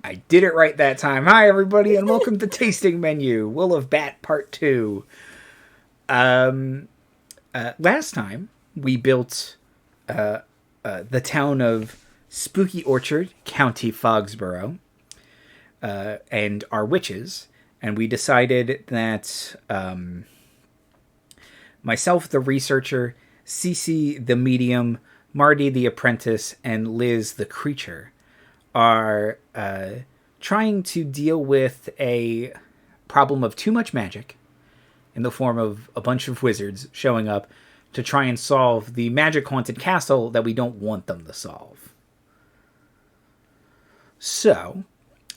I did it right that time. Hi, everybody, and welcome to Tasting Menu, Will of Bat Part 2. Last time, we built the town of Spooky Orchard, County Fogsborough, and our witches, and we decided that myself, the researcher, Cece, the medium, Marty, the apprentice, and Liz, the creature, are trying to deal with a problem of too much magic in the form of a bunch of wizards showing up to try and solve the magic-haunted castle that we don't want them to solve. So,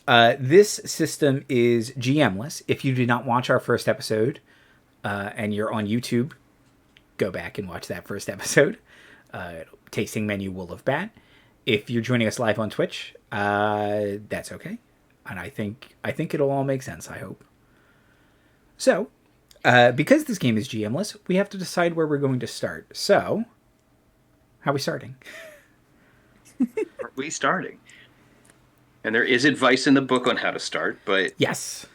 this system is GM-less. If you did not watch our first episode and you're on YouTube, go back and watch that first episode. Tasting Menu Will of Bat. If you're joining us live on Twitch, that's okay. And I think it'll all make sense, I hope. So, because this game is GM-less, we have to decide where we're going to start. So, how are we starting? Are we starting? And there is advice in the book on how to start, but... Yes.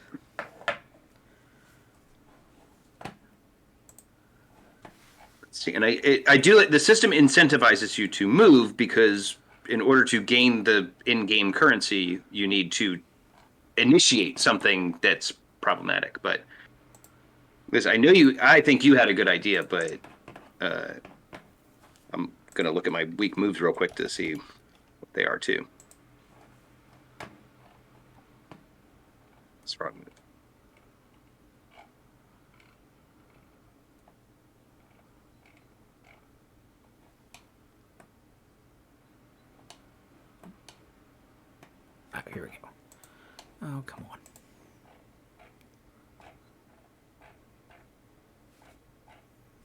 Let's see. And I do... The system incentivizes you to move because in order to gain the in-game currency, you need to initiate something that's problematic. But Liz, I think you had a good idea, but I'm gonna look at my weak moves real quick to see what they are too. What's wrong with it? Here we go. Oh, come on.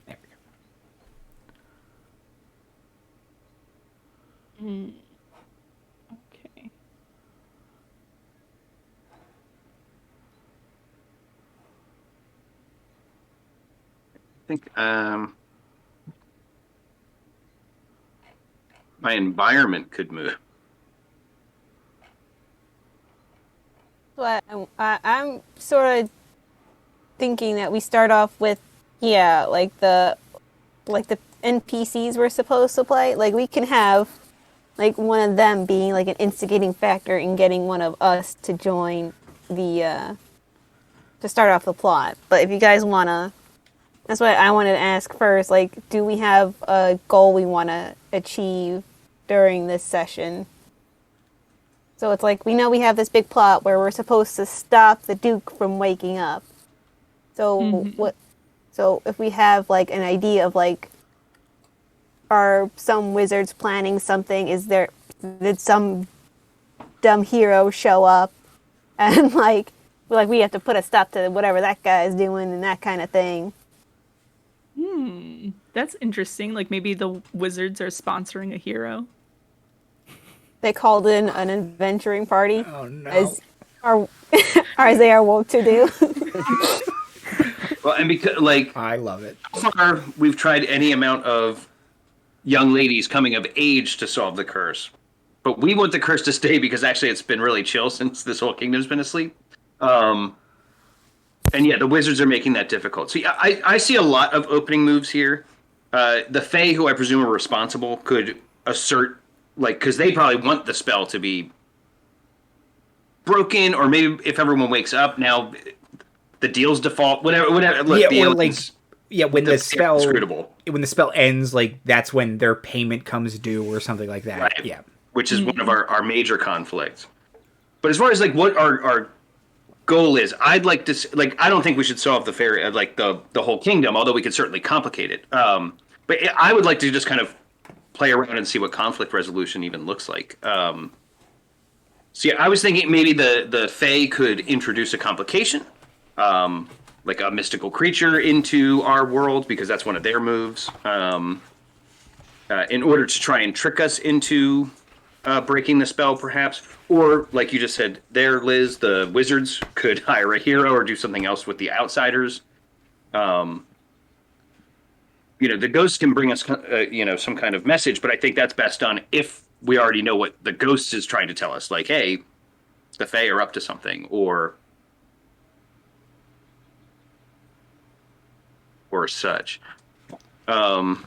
There we go. Okay. I think my environment could move. But I'm sort of thinking that we start off with, like the NPCs we're supposed to play. Like we can have like one of them being like an instigating factor in getting one of us to join the to start off the plot. But if you guys wanna, that's what I wanted to ask first. Like, do we have a goal we want to achieve during this session? So it's like, we know we have this big plot where we're supposed to stop the Duke from waking up. So So if we have like an idea of like, are some wizards planning something? Did some dumb hero show up and like we have to put a stop to whatever that guy is doing and that kind of thing. That's interesting. Like maybe the wizards are sponsoring a hero. They called in an adventuring party. Oh, no. As they are wont to do. Well, and because, like... I love it. So far, we've tried any amount of young ladies coming of age to solve the curse. But we want the curse to stay because actually it's been really chill since this whole kingdom's been asleep. And yeah, the wizards are making that difficult. So yeah, I see a lot of opening moves here. The Fae, who I presume are responsible, could assert... Like, because they probably want the spell to be broken, or maybe if everyone wakes up now, the deal's default. Whatever. Look, Yeah, or like, when the spell inscrutable. When the spell ends, like that's when their payment comes due, or something like that. Right. Yeah, Which is one of our major conflicts. But as far as like what our goal is, I'd like to I don't think we should solve the fair like the whole kingdom, although we could certainly complicate it. But I would like to just kind of play around and see what conflict resolution even looks like. So yeah, I was thinking maybe the Fae could introduce a complication, like a mystical creature into our world, because that's one of their moves, in order to try and trick us into breaking the spell, perhaps. Or, like you just said there, Liz, the wizards could hire a hero or do something else with the outsiders. The ghosts can bring us, some kind of message, but I think that's best done if we already know what the ghost is trying to tell us. Like, hey, the Fae are up to something, or such. Why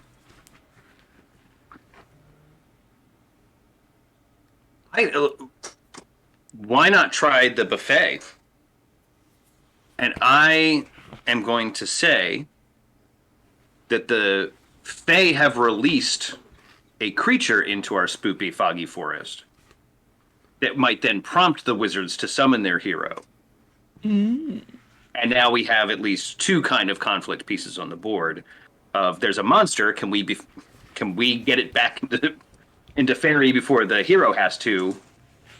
not try the buffet? And I am going to say that the Fae have released a creature into our spoopy, foggy forest that might then prompt the wizards to summon their hero. And now we have at least two kind of conflict pieces on the board. Of there's a monster, can we get it back into fairy before the hero has to,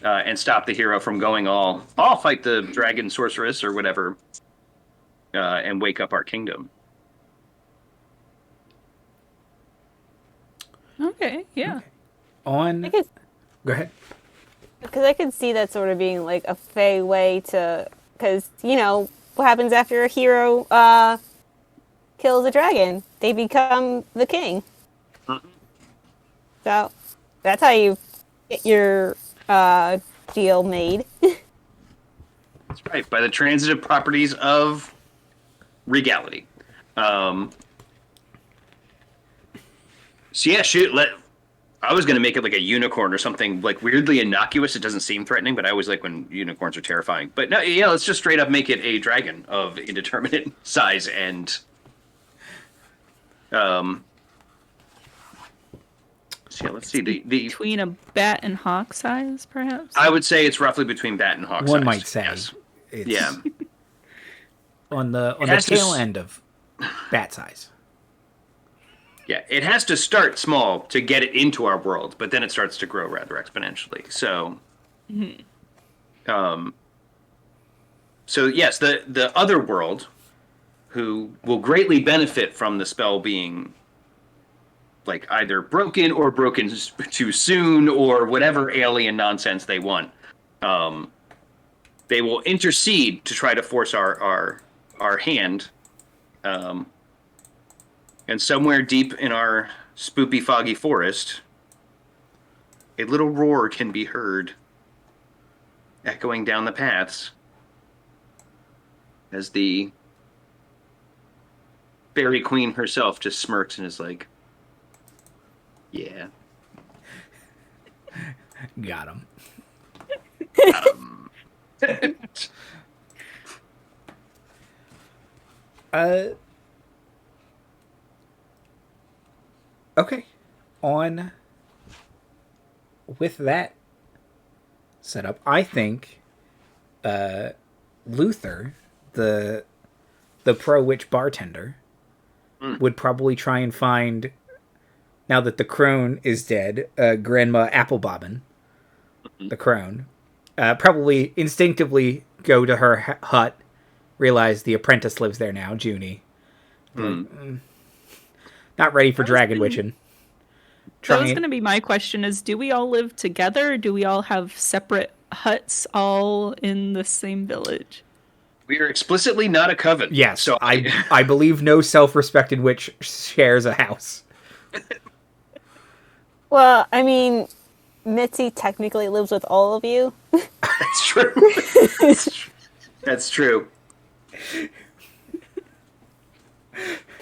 and stop the hero from going I'll fight the dragon sorceress or whatever, and wake up our kingdom. Okay, yeah. Go ahead. Because I could see that sort of being like a Fae way to, because what happens after a hero kills a dragon? They become the king. Mm-hmm. So that's how you get your deal made. That's right, by the transitive properties of regality. So yeah, I was going to make it like a unicorn or something like weirdly innocuous. It doesn't seem threatening, but I always like when unicorns are terrifying. But no, yeah, let's just straight up make it a dragon of indeterminate size and, so yeah, let's see the Between a bat and hawk size, perhaps. I would say it's roughly between bat and hawk size. One might say. Yes. It's Yeah. on the tail end of bat size. Yeah, it has to start small to get it into our world, but then it starts to grow rather exponentially. So, so yes, the other world, who will greatly benefit from the spell being like either broken or broken too soon or whatever alien nonsense they want. They will intercede to try to force our hand. And somewhere deep in our spoopy, foggy forest, a little roar can be heard echoing down the paths as the fairy queen herself just smirks and is like, yeah. Got him. Okay. On with that setup, I think Luther, the pro witch bartender, would probably try and find, now that the crone is dead, Grandma Applebobbin, the crone, probably instinctively go to her hut, realize the apprentice lives there now, Junie. Not ready for dragon witching. That was going to be my question, is do we all live together, or do we all have separate huts all in the same village? We are explicitly not a coven. Yes, so I believe no self-respected witch shares a house. Well, I mean, Mitzi technically lives with all of you. That's true. That's true.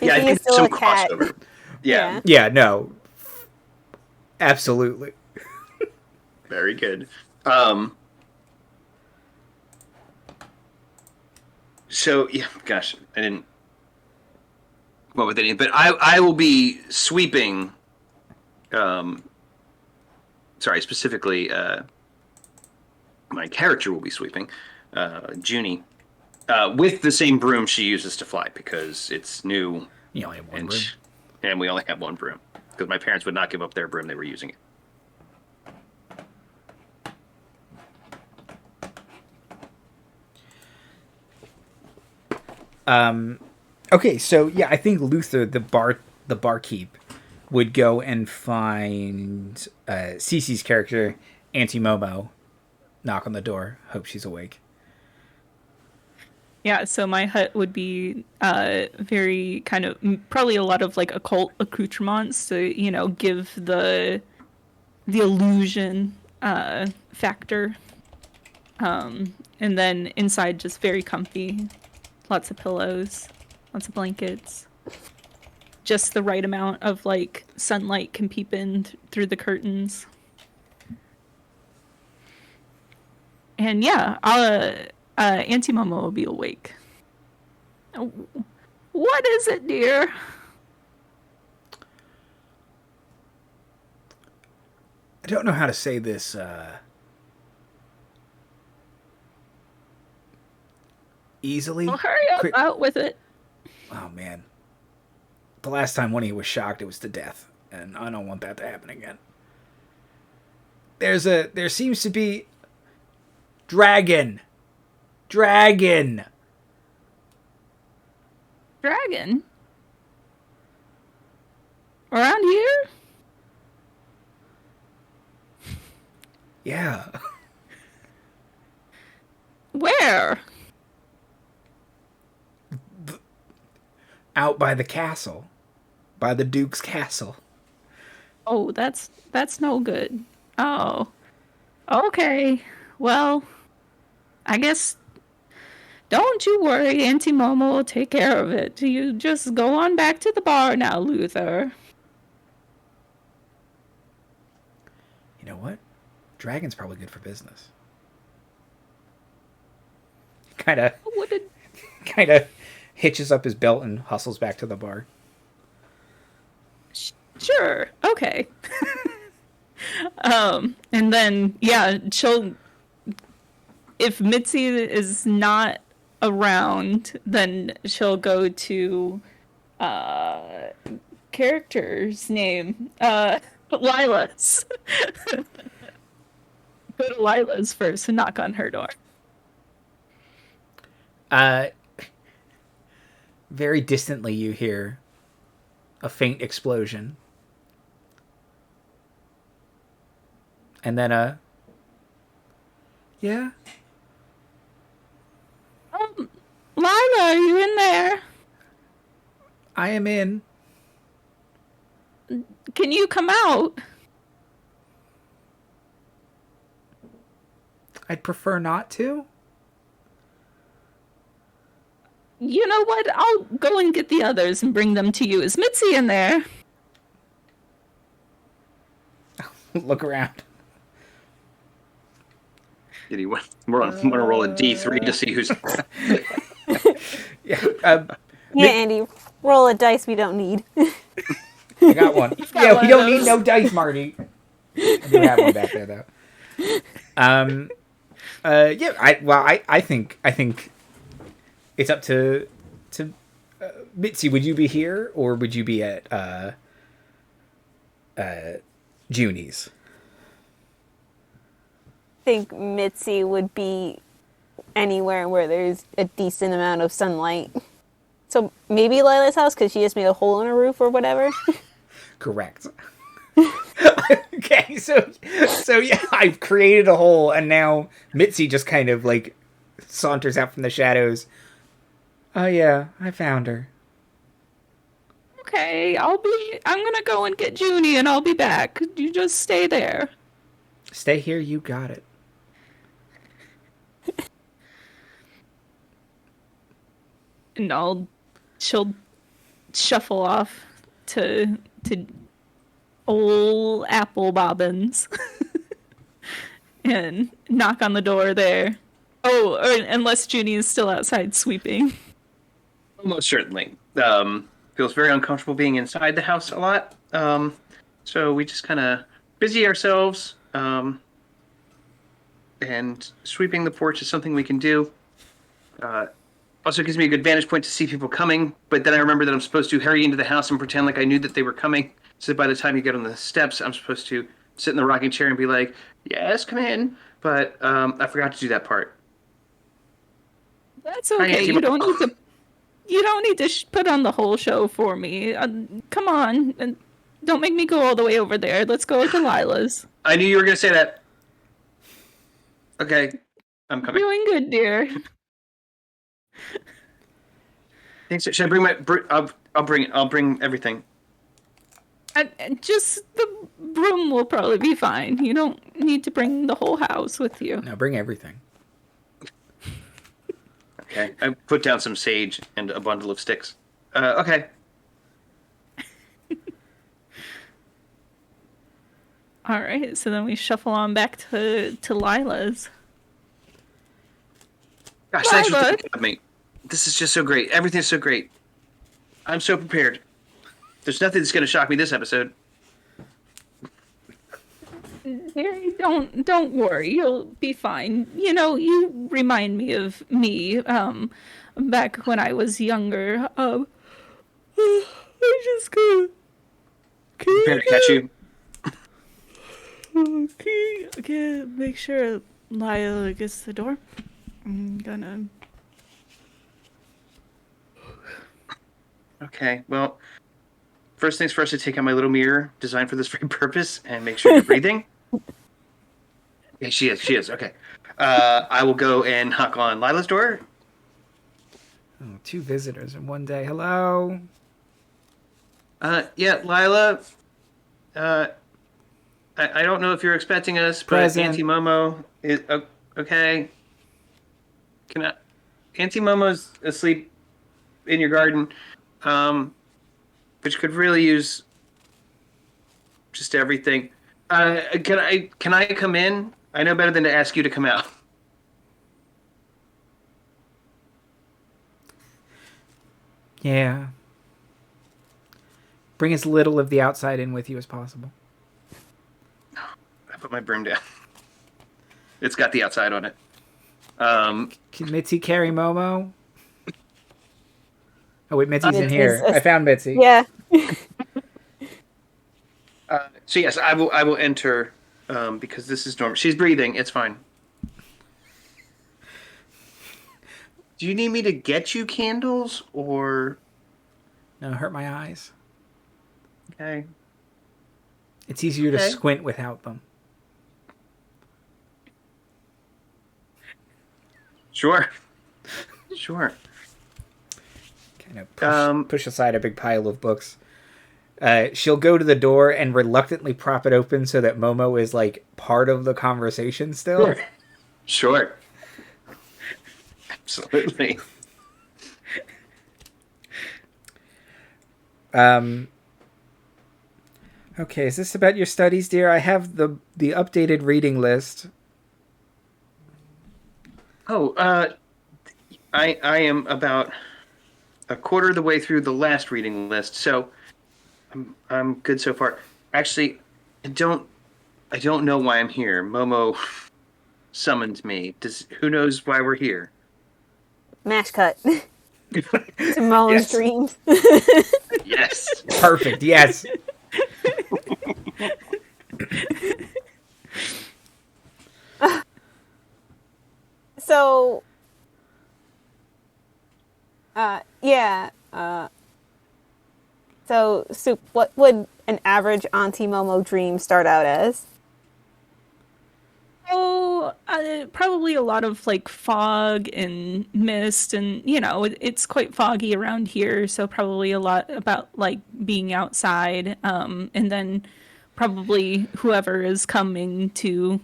Yeah, I think it's some crossover. Yeah. Yeah, no. Absolutely. Very good. So, yeah, gosh, I didn't come up with any, but I will be sweeping, specifically, my character will be sweeping, Junie, with the same broom she uses to fly, because it's new. You only have one broom. And we only have one broom, because my parents would not give up their broom. They were using it. Okay, so yeah, I think Luther, the barkeep, would go and find Cece's character, Auntie Momo, knock on the door, hope she's awake. Yeah, so my hut would be very kind of, probably a lot of like occult accoutrements to, give the illusion factor. And then inside, just very comfy. Lots of pillows, lots of blankets. Just the right amount of, like, sunlight can peep in through the curtains. And yeah, Auntie Momo will be awake. What is it, dear? I don't know how to say this, easily. Well, hurry up out with it. Oh, man. The last time one of you was shocked, it was to death. And I don't want that to happen again. There seems to be... Dragon! Dragon? Around here? Yeah. Where? Out by the castle. By the Duke's castle. Oh, that's no good. Oh. Okay. Well, I guess don't you worry, Auntie Momo will take care of it. You just go on back to the bar now, Luther. You know what? Dragon's probably good for business. Kind of hitches up his belt and hustles back to the bar. Sure. Okay. And then, yeah, if Mitzi is not around, then she'll go to, character's name, Lila's. Go to Lila's first and knock on her door. Very distantly you hear a faint explosion. And then yeah? Lila, are you in there? I am in. Can you come out? I'd prefer not to. You know what? I'll go and get the others and bring them to you. Is Mitzi in there? Look around. Did he want to roll a D3 to see who's... Yeah, Andy, roll a dice we don't need. I got one. Yeah, we don't need no dice, Marty. I do have one back there, though. Yeah, I think it's up to Mitzi. Would you be here, or would you be at Junie's? I think Mitzi would be anywhere where there's a decent amount of sunlight. So maybe Lila's house, because she just made a hole in her roof or whatever. Correct. Okay, so yeah, I've created a hole, and now Mitzi just kind of like saunters out from the shadows. Oh yeah, I found her. Okay, I'm gonna go and get Junie and I'll be back. You just stay there. Stay here, you got it. And she'll shuffle off to old Apple Bobbins and knock on the door there. Oh, or unless Junie is still outside sweeping. Most certainly. Feels very uncomfortable being inside the house a lot. So we just kind of busy ourselves. And sweeping the porch is something we can do. Also gives me a good vantage point to see people coming. But then I remember that I'm supposed to hurry into the house and pretend like I knew that they were coming. So by the time you get on the steps, I'm supposed to sit in the rocking chair and be like, "Yes, come in." But I forgot to do that part. That's okay. You don't need to put on the whole show for me. Come on, and don't make me go all the way over there. Let's go to Lila's. I knew you were going to say that. Okay, I'm coming. Doing good, dear. Thanks. Should I bring my? I'll bring everything. Just the room will probably be fine. You don't need to bring the whole house with you. No, bring everything. Okay. I put down some sage and a bundle of sticks. Okay. All right, so then we shuffle on back to Lila's. Gosh, thanks for Lila. thinking of me. This is just so great. Everything's so great. I'm so prepared. There's nothing that's going to shock me this episode. Harry, don't worry, you'll be fine. You know, you remind me of me, back when I was younger. I just gotta... Prepare to catch you. Okay, make sure Lila gets the door. I'm gonna... Okay, well, first things first, I take out my little mirror designed for this very purpose and make sure you're breathing. Okay, she is. Okay. I will go and knock on Lila's door. Oh, 2 visitors in one day. Hello. Yeah, Lila. I don't know if you're expecting us, but Present. Auntie Momo is okay. Auntie Momo's asleep in your garden, which could really use just everything. Can I come in? I know better than to ask you to come out. Yeah. Bring as little of the outside in with you as possible. I put my broom down. It's got the outside on it. Can Mitzi carry Momo? Oh wait, Mitzi's in Mitzi's here. I found Mitzi. Yeah. So yes, I will enter because this is normal. She's breathing. It's fine. Do you need me to get you candles or? No, hurt my eyes. Okay. It's easier to Okay. squint without them. Sure. Sure. Kind of push aside a big pile of books. She'll go to the door and reluctantly prop it open so that Momo is like part of the conversation still. Sure. Absolutely. Okay, is this about your studies, dear? I have the updated reading list. Oh, I am about a quarter of the way through the last reading list, so I'm good so far. Actually, I don't know why I'm here. Momo summoned me. Who knows why we're here? Mash cut. Simone's Yes. dreams. Yes. Perfect, yes. So, yeah. So, Soup, what would an average Auntie Momo dream start out as? Oh, probably a lot of like fog and mist, and you know it's quite foggy around here, so probably a lot about like being outside, and then probably whoever is coming to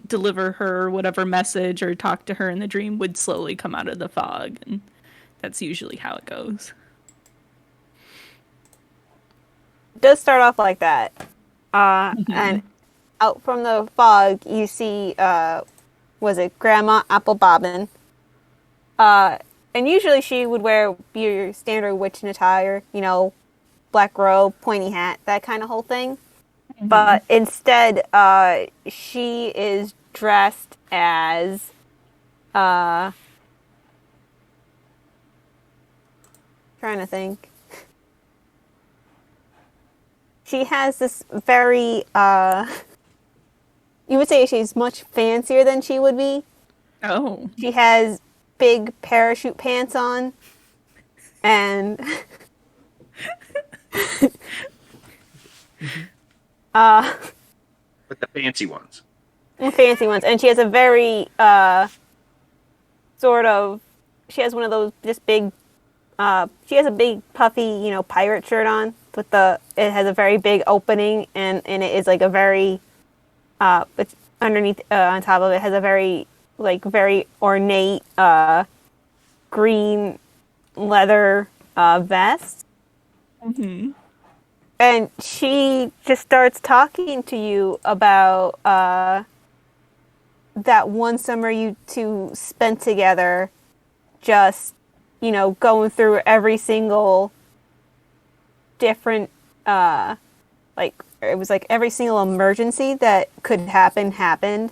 deliver her whatever message or talk to her in the dream would slowly come out of the fog, and that's usually how it goes. It does start off like that. And out from the fog, you see, was it Grandma Apple Bobbin? And usually she would wear your standard witch attire, black robe, pointy hat, that kind of whole thing. But instead, she is dressed as, trying to think. She has this very, you would say she's much fancier than she would be. Oh. She has big parachute pants on. And But the fancy ones. fancy ones. And she has a very she has one of those just big she has a big puffy, pirate shirt on with it has a very big opening, and it is like a very it's underneath on top of it has a very very ornate green leather vest. Mm-hmm. And she just starts talking to you about that one summer you two spent together, just, going through every single different, like, it was like every single emergency that could happen happened.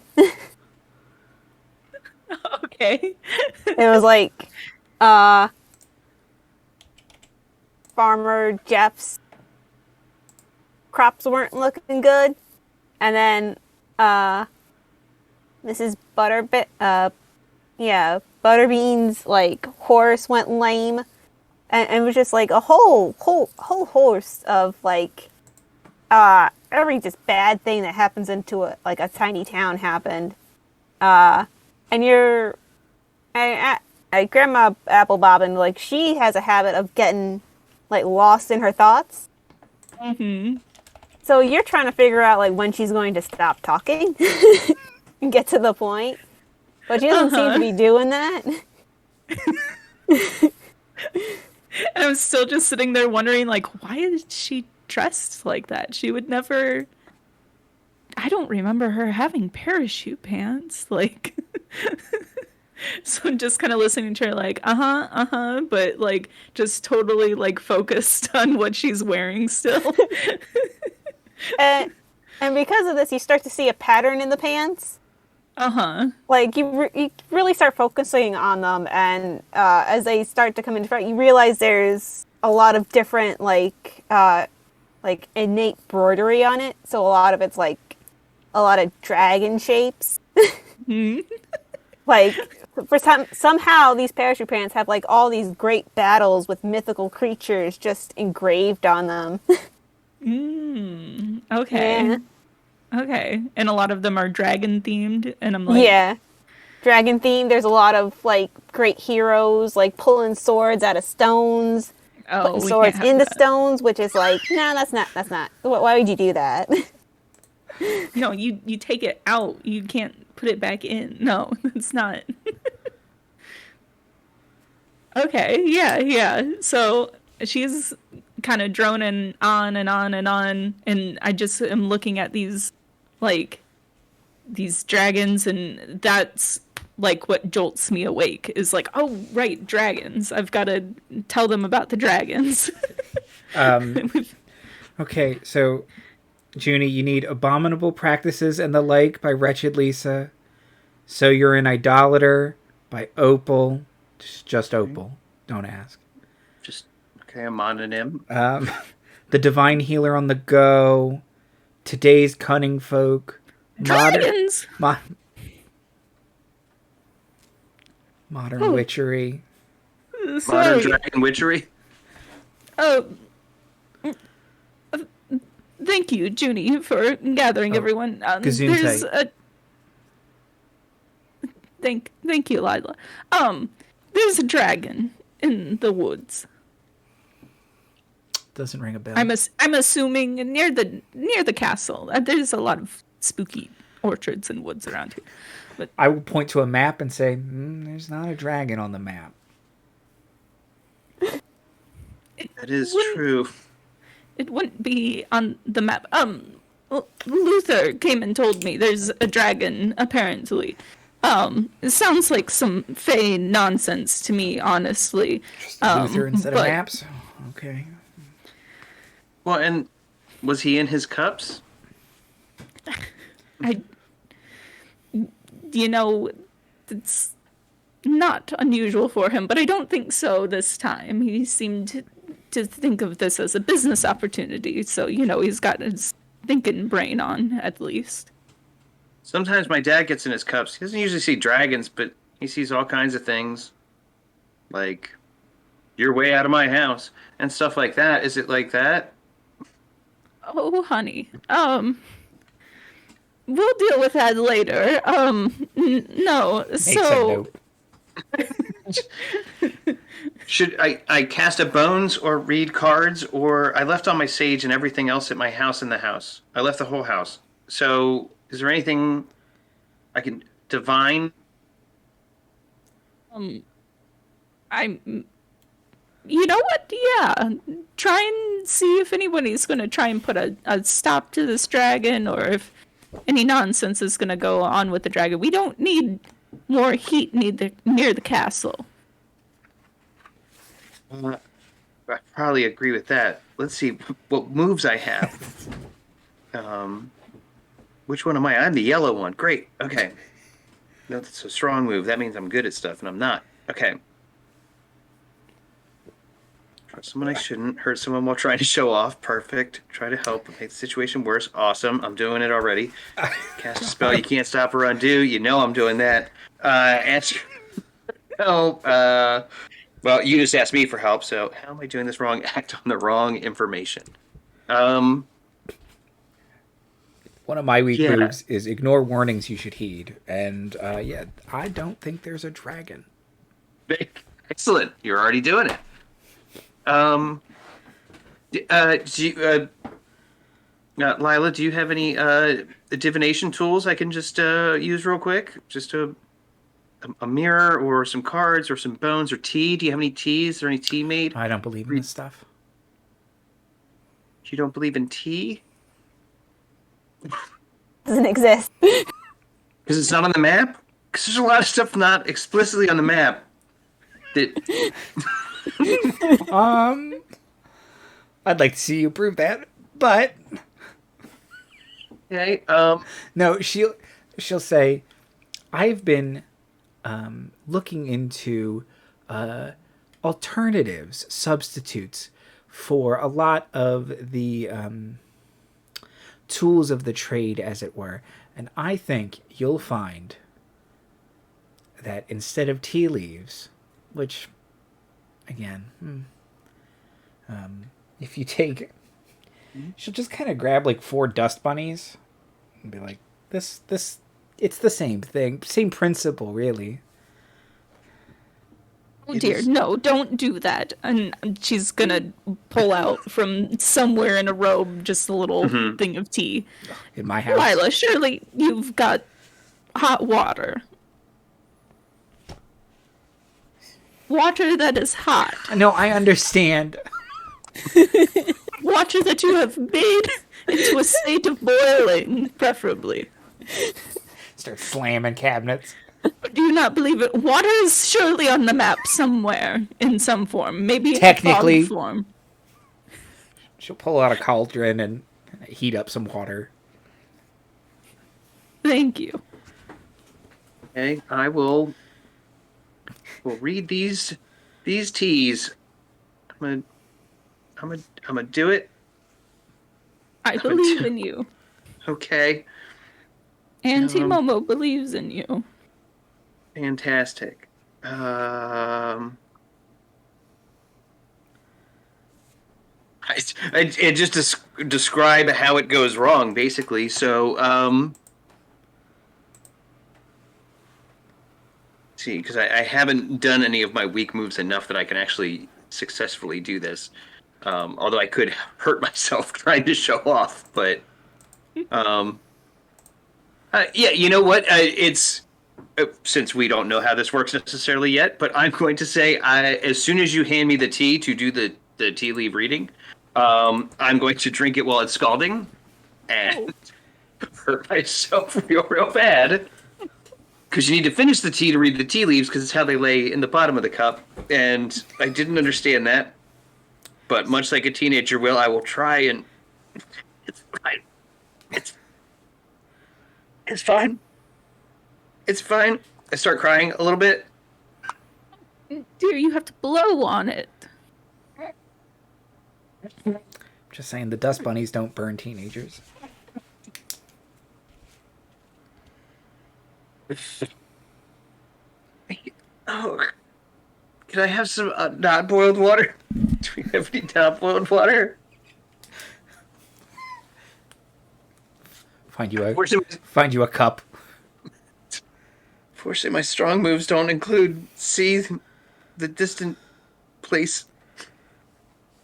Okay. It was like, uh, Farmer Jeff's crops weren't looking good, and then, Mrs. Butterbean's like horse went lame, and it was just like a whole horse of like every just bad thing that happens into a tiny town happened. And Grandma Applebobbin, like she has a habit of getting like lost in her thoughts. Mm-hmm. So you're trying to figure out like when she's going to stop talking and get to the point. But she doesn't seem to be doing that. And I'm still just sitting there wondering, like, why is she dressed like that? She would never. I don't remember her having parachute pants. Like, so I'm just kind of listening to her, like, but like, just totally like focused on what she's wearing still. and because of this, you start to see a pattern in the pants. Like you really start focusing on them, and as they start to come into front, you realize there's a lot of different like innate embroidery on it. So a lot of it's like a lot of dragon shapes. Like somehow these parachute pants have like all these great battles with mythical creatures just engraved on them. Okay. Yeah. Okay. And a lot of them are dragon themed, and I'm like, Yeah. Dragon themed. There's a lot of like great heroes like pulling swords out of stones, oh, putting we swords can't have into that. stones, which is like, no, that's not. Why would you do that? No, you take it out. You can't put it back in. No, it's not. Okay, yeah. So she's kind of droning on and on and on, and I just am looking at these, like, these dragons, and that's like what jolts me awake is like, oh, right, dragons. I've got to tell them about the dragons. Okay, so Junie, you need Abominable Practices and the Like by Wretched Lisa. So You're an Idolater by Opal. Just Opal. Don't ask. Just okay, a mononym. The Divine Healer on the Go. Today's Cunning Folk. Dragons! Modern Witchery. Modern Dragon Witchery. Oh, thank you, Junie, for gathering everyone. There's Gesundheit. Thank you, Lila. There's a dragon in the woods. Doesn't ring a bell. I'm assuming near the castle. There's a lot of spooky orchards and woods around here. But I will point to a map and say, there's not a dragon on the map. That is true. it wouldn't be on the map. Luther came and told me there's a dragon, apparently. It sounds like some fey nonsense to me, honestly. Just Luther instead of maps? Okay. Well, and was he in his cups? It's not unusual for him, but I don't think so this time. He seemed to think of this as a business opportunity, so, he's got his thinking brain on, at least. Sometimes my dad gets in his cups. He doesn't usually see dragons, but he sees all kinds of things. Like, you're way out of my house, and stuff like that. Is it like that? Oh, honey. We'll deal with that later. No, so... Should I cast a bones or read cards, or I left all my sage and everything else at my house in the house. I left the whole house. So is there anything I can divine? I'm. You know what? Yeah. Try and see if anybody's going to try and put a stop to this dragon, or if any nonsense is going to go on with the dragon. We don't need more heat near the castle. I probably agree with that. Let's see what moves I have. Which one am I? I'm the yellow one. Great. Okay. No, that's a strong move. That means I'm good at stuff, and I'm not. Okay. Trust someone I shouldn't. Hurt someone while trying to show off. Perfect. Try to help and make the situation worse. Awesome. I'm doing it already. Cast a spell you can't stop or undo. You know I'm doing that. Answer. No. Well, you just asked me for help, so how am I doing this wrong? Act on the wrong information. One of my weak moves is ignore warnings you should heed. And yeah, I don't think there's a dragon. Excellent. You're already doing it. Lila, do you have any divination tools I can just use real quick? Just a mirror or some cards or some bones or tea? Do you have any teas? Is there any tea made? I don't believe in this stuff. You don't believe in tea? Doesn't exist. Because it's not on the map? Because there's a lot of stuff not explicitly on the map. That... I'd like to see you prove that, but... Okay, No, she'll say, I've been looking into alternatives, substitutes for a lot of the tools of the trade, as it were. And I think you'll find that instead of tea leaves, which, again, if you take... She'll just kind of grab like 4 dust bunnies and be like, this, it's the same thing. Same principle, really. Oh dear, no, don't do that. And she's gonna pull out from somewhere in a robe just a little thing of tea. In my house. Lila, surely you've got hot water. Water that is hot. No, I understand. Water that you have made into a state of boiling, preferably. Start slamming cabinets. Do you not believe it? Water is surely on the map somewhere in some form. Maybe Technically. in fog form. She'll pull out a cauldron and heat up some water. Thank you. okay, I will read these teas. I'm gonna do it. I believe in you. Okay. Auntie Momo believes in you. Fantastic. I just describe how it goes wrong, basically. So, see, because I haven't done any of my weak moves enough that I can actually successfully do this. Although I could hurt myself trying to show off, but yeah, you know what? It's since we don't know how this works necessarily yet, but I'm going to say, as soon as you hand me the tea to do the tea leaf reading, I'm going to drink it while it's scalding and hurt myself real bad. Because you need to finish the tea to read the tea leaves, because it's how they lay in the bottom of the cup. And I didn't understand that. But much like a teenager will, I will try and... It's fine. It's fine. It's fine. I start crying a little bit. Dear, you have to blow on it. Just saying, the dust bunnies don't burn teenagers. Oh, can I have some not boiled water? Do we have any not boiled water? Find you a cup. Fortunately, my strong moves don't include see the distant place.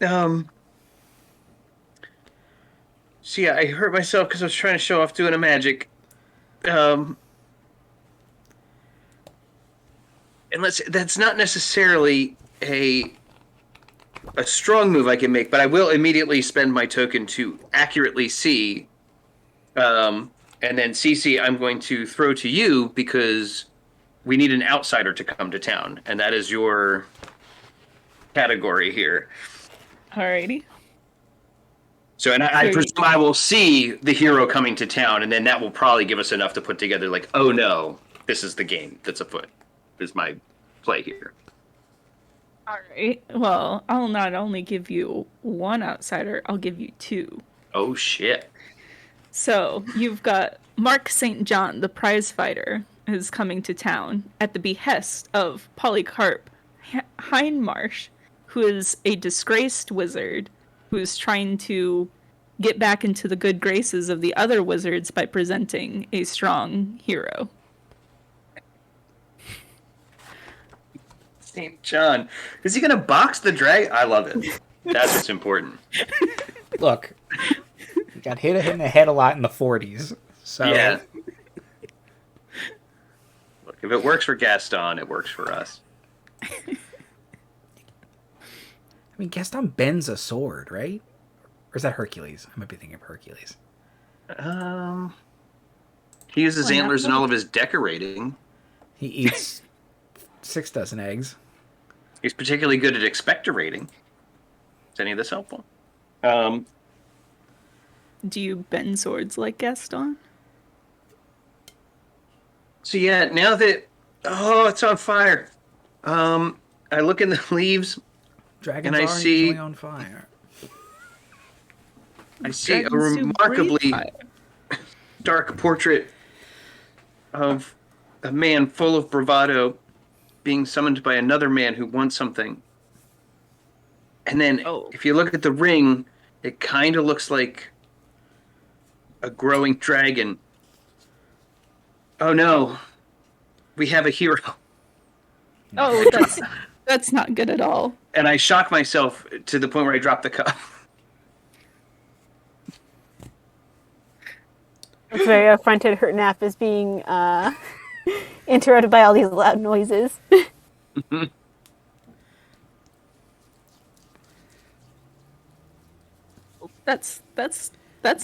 So yeah, I hurt myself because I was trying to show off doing a magic. unless that's not necessarily a strong move I can make, but I will immediately spend my token to accurately see. And then CC, I'm going to throw to you because we need an outsider to come to town, and that is your category here. Alrighty. So, and I presume I will see the hero coming to town, and then that will probably give us enough to put together, like, oh no, this is the game that's afoot. Is my play here. Alright. Well, I'll not only give you one outsider, I'll give you two. Oh shit. So, you've got Mark St. John, the prize fighter, is coming to town at the behest of Polycarp Hindmarsh, who is a disgraced wizard who is trying to get back into the good graces of the other wizards by presenting a strong hero. St. John. Is he going to box the dragon? I love it. That's what's important. Look, he got hit in the head a lot in the 40s. So yeah. Look, if it works for Gaston, it works for us. I mean, Gaston bends a sword, right? Or is that Hercules? I might be thinking of Hercules. He uses antlers in all of his decorating. He eats 6 dozen eggs. He's particularly good at expectorating. Is any of this helpful? Do you bend swords like Gaston? So yeah, now that it's on fire. I look in the leaves. Dragons and I are see usually on fire. I see Dragons a do remarkably breathe fire. dark portrait of a man full of bravado being summoned by another man who wants something. And then if you look at the ring, it kind of looks like a growing dragon. Oh no, we have a hero. Oh, that's not good at all. And I shock myself to the point where I drop the cup. It's very affronted. Her nap is being interrupted by all these loud noises. That's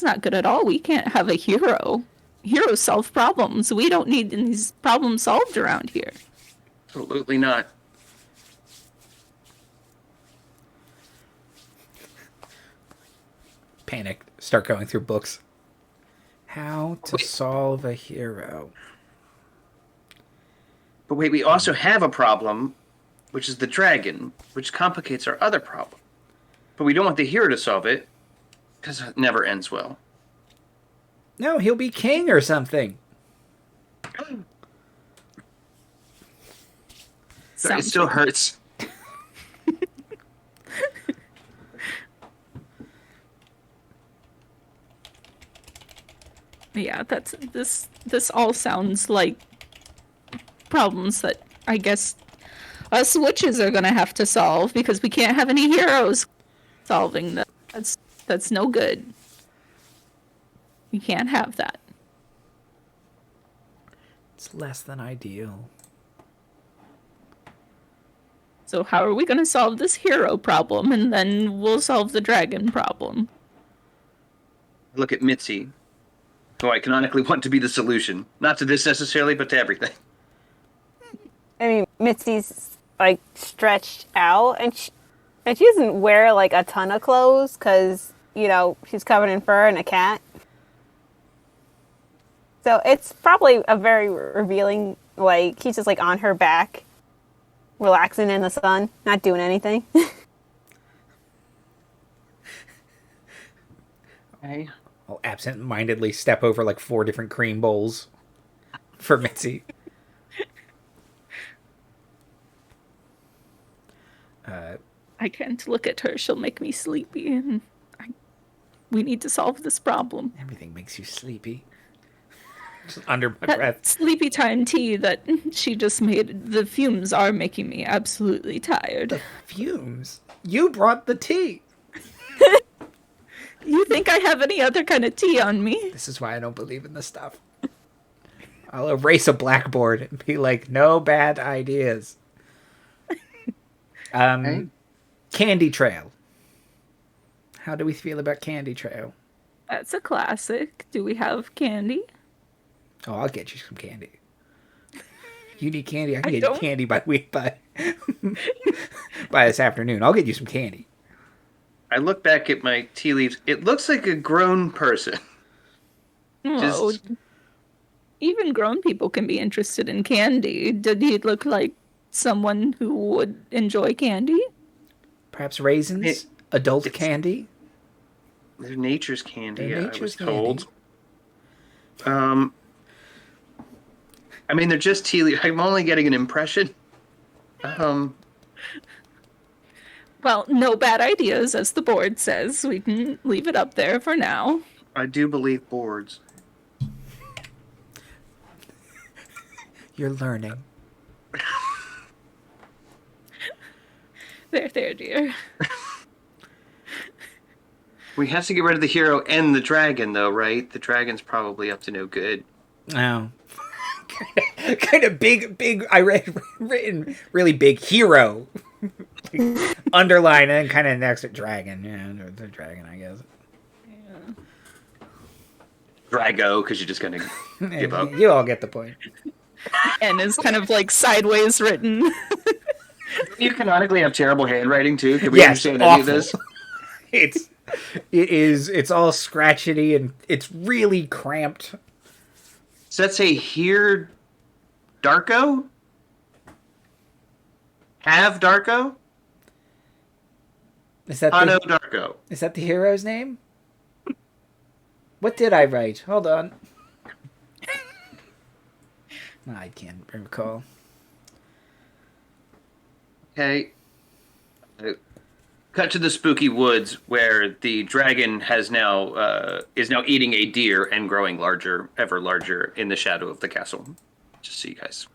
not good at all. We can't have a hero. Heroes solve problems. We don't need these problems solved around here. Absolutely not. Panic. Start going through books. How to solve a hero. But wait, we also have a problem, which is the dragon, which complicates our other problem. But we don't want the hero to solve it, because it never ends well. No, he'll be king or something. Sorry, it still hurts. Yeah, this all sounds like problems that I guess us witches are gonna have to solve because we can't have any heroes solving them. That's no good. You can't have that. It's less than ideal. So how are we gonna solve this hero problem, and then we'll solve the dragon problem? Look at Mitzi, who I canonically want to be the solution. Not to this necessarily, but to everything. I mean, Mitzi's like stretched out, and she doesn't wear like a ton of clothes because she's covered in fur and a cat. So it's probably a very revealing. Like he's just like on her back, relaxing in the sun, not doing anything. Okay. I'll absent-mindedly step over like 4 different cream bowls for Mitzi. I can't look at her. She'll make me sleepy, and we need to solve this problem. Everything makes you sleepy. Just under my That breath. sleepy time tea that she just made, the fumes are making me absolutely tired. The fumes? You brought the tea! You think I have any other kind of tea on me? This is why I don't believe in this stuff. I'll erase a blackboard and be like, no bad ideas. Okay. Candy Trail. How do we feel about Candy Trail? That's a classic. Do we have candy? Oh, I'll get you some candy. You need candy? I can I get don't. you candy by this afternoon. I'll get you some candy. I look back at my tea leaves. It looks like a grown person. Oh, even grown people can be interested in candy. Did he look like someone who would enjoy candy? Perhaps raisins? Adult candy? They're nature's candy, They're I nature's was told. candy. I mean, they're just tea leaves. I'm only getting an impression. Well, no bad ideas, as the board says. We can leave it up there for now. I do believe boards. You're learning. There, dear. We have to get rid of the hero and the dragon, though, right? The dragon's probably up to no good. Oh. kind of big. I written really big hero. Underline and kind of next to dragon. Yeah, the dragon, I guess. Yeah. Drago, because you're just going to give up. You all get the point. And is kind of like sideways written. You canonically have terrible handwriting, too? Can we Yes, understand awful. any of this? It's all scratchety and it's really cramped. Does that say here, Darko? Have Darko? Is that Ano the, Darko. is that the hero's name? What did I write? Hold on. I can't recall. Okay. Cut to the spooky woods where the dragon has now is now eating a deer and growing larger, ever larger, in the shadow of the castle. Just so you guys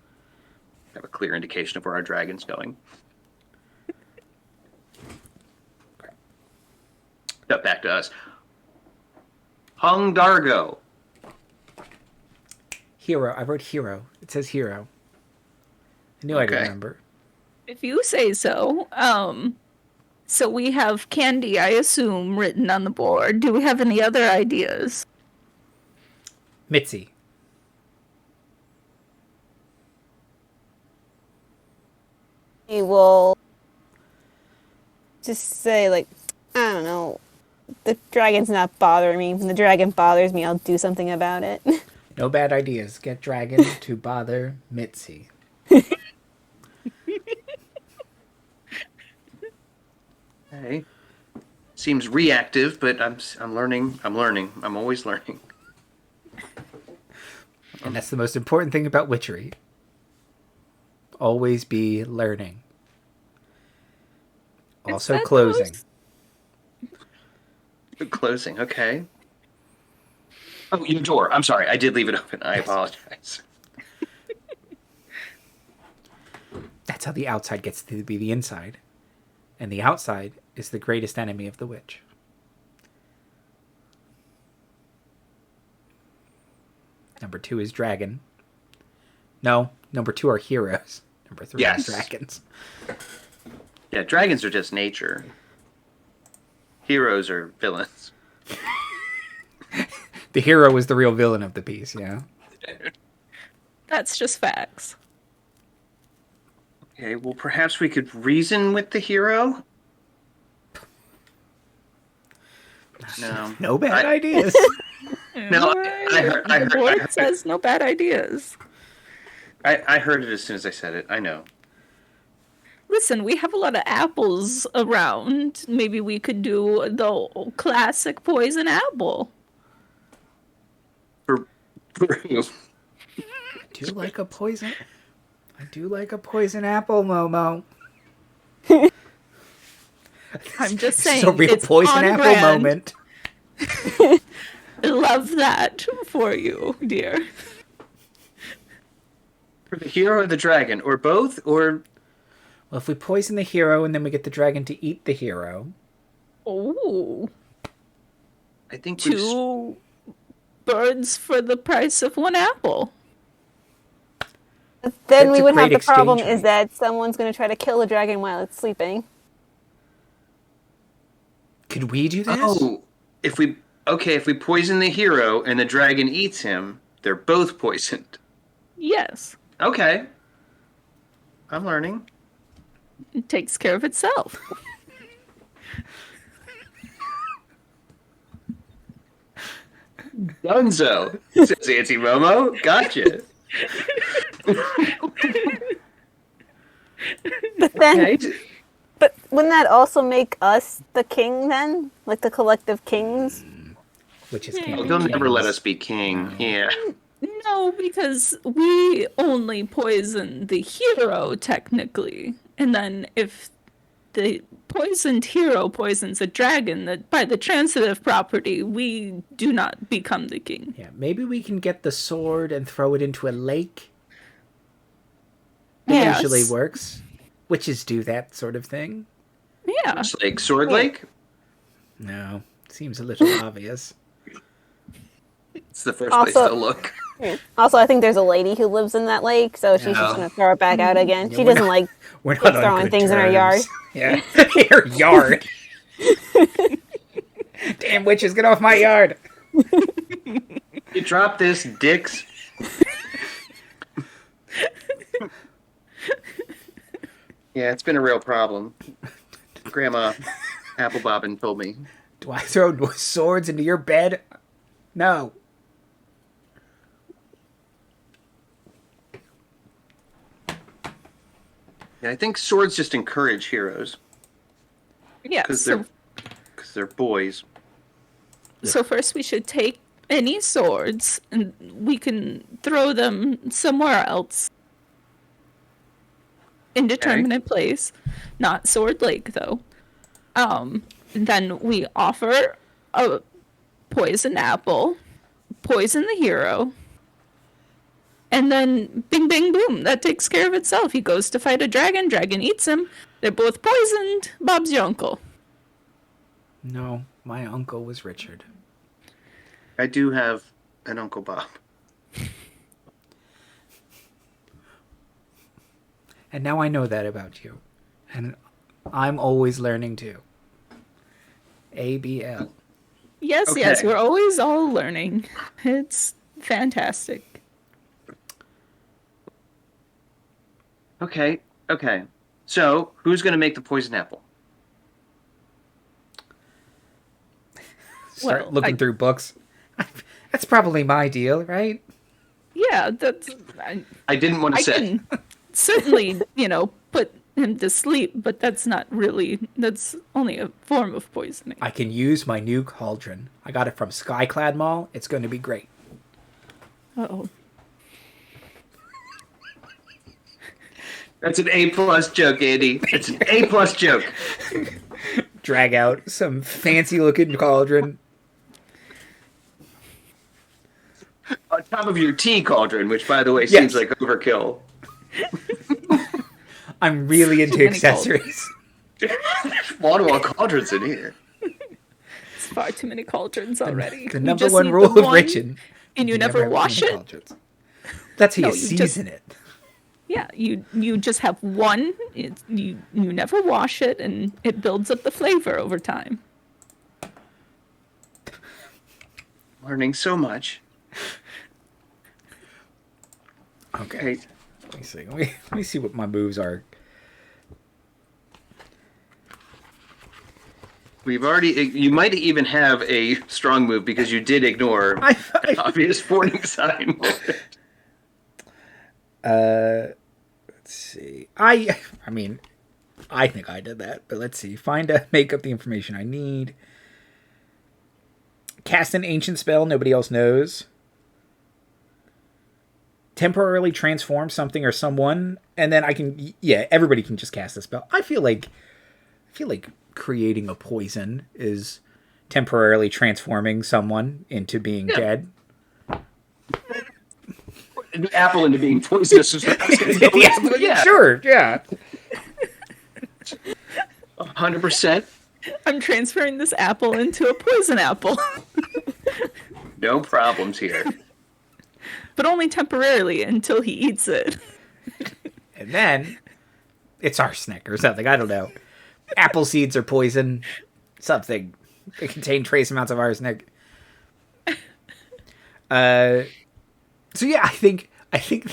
have a clear indication of where our dragon's going. Cut back to us. Hung Dargo. Hero. I wrote hero. It says hero. I knew I'd Okay. remember. If you say so. So we have candy, I assume, written on the board. Do we have any other ideas? Mitzi. We will just say, like, I don't know, the dragon's not bothering me. When the dragon bothers me, I'll do something about it. No bad ideas. Get dragon to bother Mitzi. Okay. Seems reactive, but I'm learning. I'm learning. I'm always learning. And that's the most important thing about witchery. Always be learning. Also that closing. Good closing. Okay. Oh, your door. I'm sorry. I did leave it open. I apologize. That's how the outside gets to be the inside. And the outside is the greatest enemy of the witch. Number 2 is dragon. No, number 2 are heroes. Number 3 Yes. is dragons. Yeah, dragons are just nature. Heroes are villains. The hero is the real villain of the piece, yeah. That's just facts. Okay, well, perhaps we could reason with the hero? No. No bad ideas. No, I The board heard, says no bad ideas. I heard it as soon as I said it. I know. Listen, we have a lot of apples around. Maybe we could do the classic poison apple. For I do like a poison apple, Momo. I'm just saying. It's a real it's poison on apple brand. moment. I love that for you, dear. For the hero or the dragon, or both, or Well, if we poison the hero and then we get the dragon to eat the hero. Oh, I think we've 2 birds for the price of 1 apple. Then That's we a would have great the problem exchange is that someone's going to try to kill a dragon while it's sleeping. Could we do this? Oh, if we poison the hero and the dragon eats him, they're both poisoned. Yes. Okay. I'm learning. It takes care of itself. Dunzo, says Auntie Momo. Gotcha. But then, Okay. but wouldn't that also make us the king then? Like the collective kings? Which is Yeah. Oh, they'll never let us be king. Yeah. No, because we only poison the hero, technically. And then if the poisoned hero poisons a dragon, that by the transitive property, we do not become the king. Yeah, maybe we can get the sword and throw it into a lake. It Yes. usually works. Witches do that sort of thing. Yeah. It's like Sword Lake. No, seems a little obvious. It's the first place Also- to look. Also, I think there's a lady who lives in that lake, so she's Yeah. just going to throw it back out again. Yeah, She we're doesn't not- like We're not like on throwing good things in her terms. yard. Yeah, her yard. Damn witches, get off my yard! You drop this, dicks. Yeah, it's been a real problem. Grandma Applebobbin told me. Do I throw swords into your bed? No. Yeah, I think swords just encourage heroes Yeah. because So, they're boys. so first we should take any swords and we can throw them somewhere else. Indeterminate place. Not Sword Lake, though. Then we offer a poison apple, poison the hero, and then bing, bing, boom. That takes care of itself. He goes to fight a dragon, dragon eats him. They're both poisoned. Bob's your uncle. No, my uncle was Richard. I do have an Uncle Bob. And now I know that about you. And I'm always learning too. ABL. Yes, Okay. yes, we're always all learning. It's fantastic. Okay. So, who's going to make the poison apple? Start Well, looking through books. That's probably my deal, right? Yeah, that's. I didn't want to I say. can certainly, put him to sleep, but that's not really. That's only a form of poisoning. I can use my new cauldron. I got it from Skyclad Mall. It's going to be great. Oh. That's an A+ joke, Andy. It's an A+ joke. Drag out some fancy looking cauldron. On top of your tea cauldron, which, by the way, Yes. seems like overkill. I'm really into many accessories. Wall-to-wall cauldrons in here. It's far too many cauldrons already. The You number just one need the rule of one, Richard. and you never have wash clean it. cauldrons. That's how No, you you just- season it. Yeah, you just have one. You never wash it, and it builds up the flavor over time. Learning so much. Okay. Let me see. Let me see what my moves are. We've already. You might even have a strong move because you did ignore an obvious warning sign. Let's see. I mean, I think I did that, but let's see. Make up the information I need. Cast an ancient spell nobody else knows. Temporarily transform something or someone, and then I can. Yeah, everybody can just cast a spell. I feel like creating a poison is temporarily transforming someone into being dead. An apple into being poisonous. Is what I was gonna go with. Yeah, Yeah, sure, yeah. 100%. I'm transferring this apple into a poison apple, No problems here. but only temporarily until he eats it. And then it's arsenic or something. I don't know. Apple seeds are poison. Something. They contain trace amounts of arsenic. So yeah, I think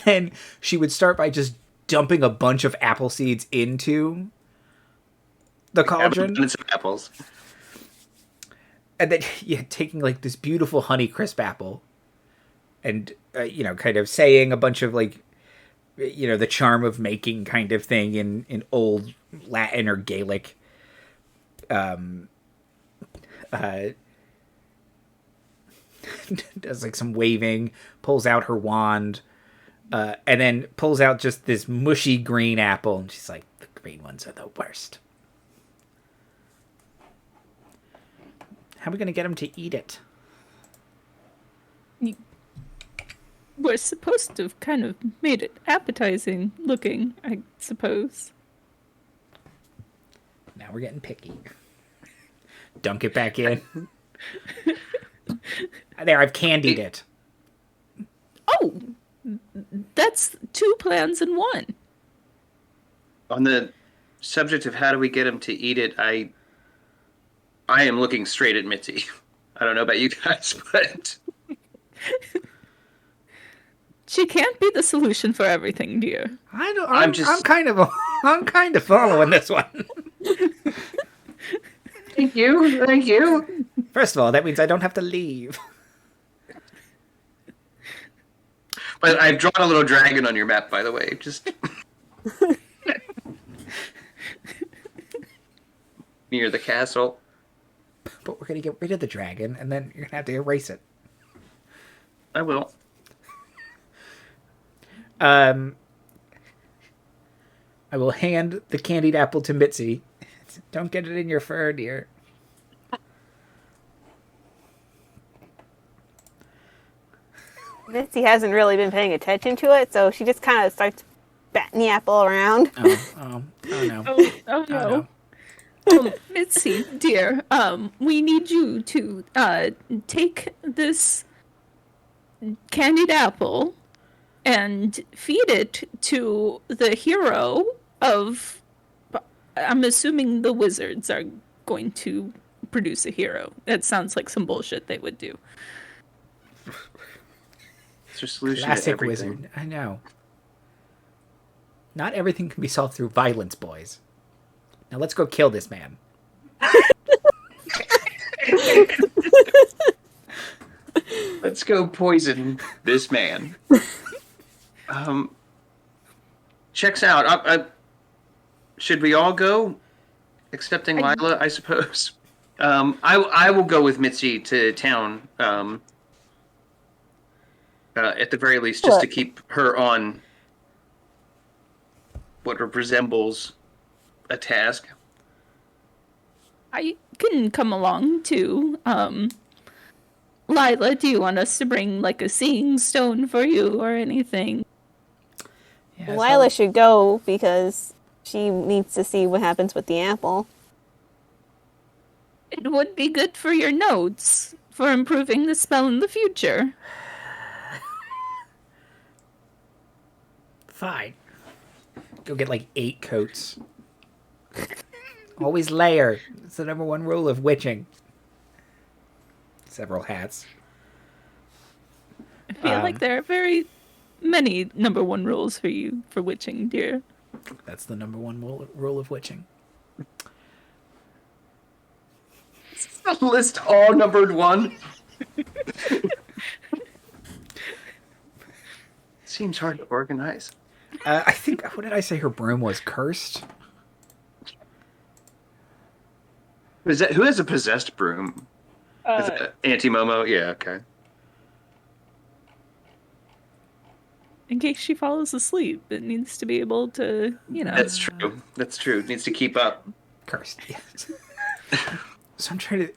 then she would start by just dumping a bunch of apple seeds into the cauldron. And some apples. And then, yeah, taking like this beautiful Honeycrisp apple and, kind of saying a bunch of like, the charm of making kind of thing in old Latin or Gaelic. Does like some waving, pulls out her wand, and then pulls out just this mushy green apple. And she's like, the green ones are the worst. How are we going to get him to eat it? We're supposed to have kind of made it appetizing looking, I suppose. Now we're getting picky. Dunk it back in. There, I've candied it. Oh, that's 2 plans in 1. On the subject of how do we get him to eat it, I am looking straight at Mitzi. I don't know about you guys, but She can't be the solution for everything, dear. I'm kind of following this one. Thank you. First of all, that means I don't have to leave. But I've drawn a little dragon on your map, by the way. Just near the castle. But we're gonna get rid of the dragon, and then you're gonna have to erase it. I will. I will hand the candied apple to Mitzi. Don't get it in your fur, dear. Mitzi hasn't really been paying attention to it, so she just kind of starts batting the apple around. Oh no. Oh no. No. Mitzi, dear, we need you to take this candied apple and feed it to the hero of... I'm assuming the wizards are going to produce a hero. That sounds like some bullshit they would do. It's a solution to Classic everything. wizard. I know. Not everything can be solved through violence, boys. Now let's go kill this man. Let's go poison this man. Checks out. Should we all go? Excepting Lila, I suppose. I will go with Mitzi to town. At the very least, just to keep her on what resembles a task. I can come along too. Lila, do you want us to bring like a seeing stone for you or anything? Yeah, Lila should go because she needs to see what happens with the apple. It would be good for your notes for improving the spell in the future. Fine. Go get like 8 coats. Always layer. It's the #1 rule of witching. Several hats. I feel like there are very many #1 rules for you for witching, dear. That's the #1 rule of witching. List all numbered 1. Seems hard to organize. I think, what did I say her broom was? Cursed? Who has a possessed broom? Is it Auntie Momo? Yeah, okay. In case she falls asleep, it needs to be able to, That's true. It needs to keep up. Cursed, yes. So I'm trying to...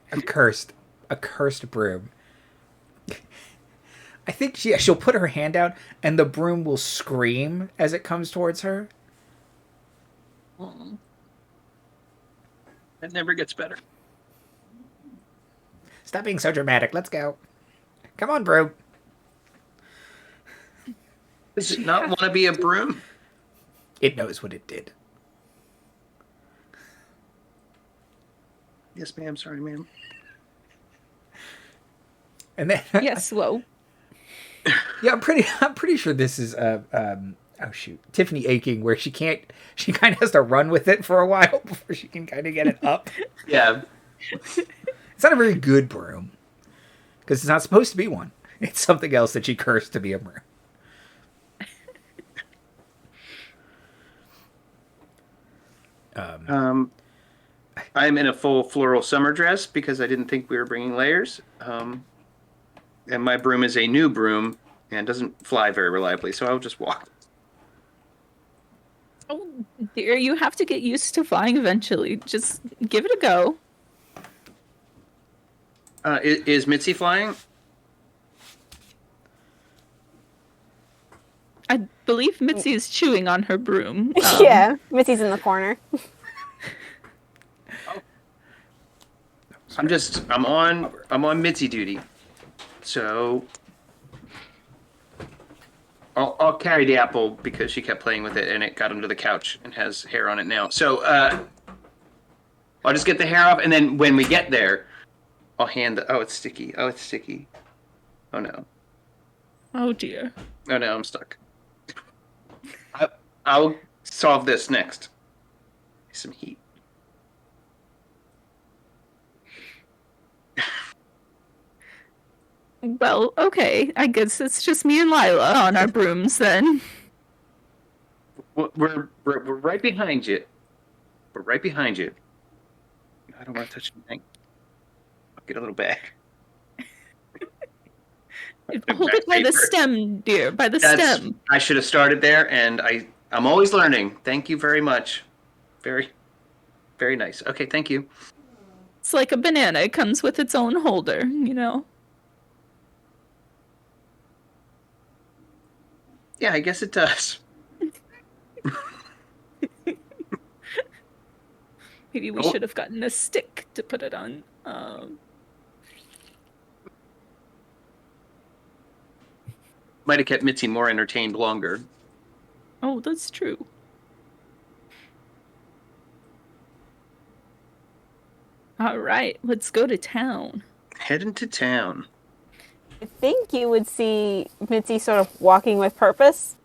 A cursed broom. I think she'll put her hand out, and the broom will scream as it comes towards her. It never gets better. Stop being so dramatic. Let's go. Come on, broom. Does it not want to be a broom? It knows what it did. Yes, ma'am. Sorry, ma'am. And then Yes, well, yeah, I'm pretty sure this is oh shoot, Tiffany aching, where she kind of has to run with it for a while before she can kind of get it up. Yeah. It's not a very good broom because it's not supposed to be one. It's something else that she cursed to be a broom. I'm in a full floral summer dress because I didn't think we were bringing layers. And my broom is a new broom and doesn't fly very reliably, so I'll just walk. oh dear, you have to get used to flying eventually. Just give it a go. Is Mitzi flying? I believe Mitzi is chewing on her broom. Yeah, Mitzi's in the corner. I'm on Mitzi duty, so I'll carry the apple because she kept playing with it and it got under the couch and has hair on it now. So I'll just get the hair off, and then when we get there, I'll hand the. Oh, it's sticky. Oh, it's sticky. Oh no. Oh dear. Oh no, I'm stuck. I'll solve this next. Some heat. Well, okay. I guess it's just me and Lila on our brooms then. We're right behind you. We're right behind you. I don't want to touch anything. I'll get a little bag. Hold it by the stem, dear. By the stem. I should have started there, and I'm always learning. Thank you very much. Very, very nice. Okay, thank you. It's like a banana. It comes with its own holder, you know? Yeah, I guess it does. Maybe we should have gotten a stick to put it on. Might have kept Mitzi more entertained longer. Oh, that's true. All right, let's go to town. Heading to town. I think you would see Mitzi sort of walking with purpose.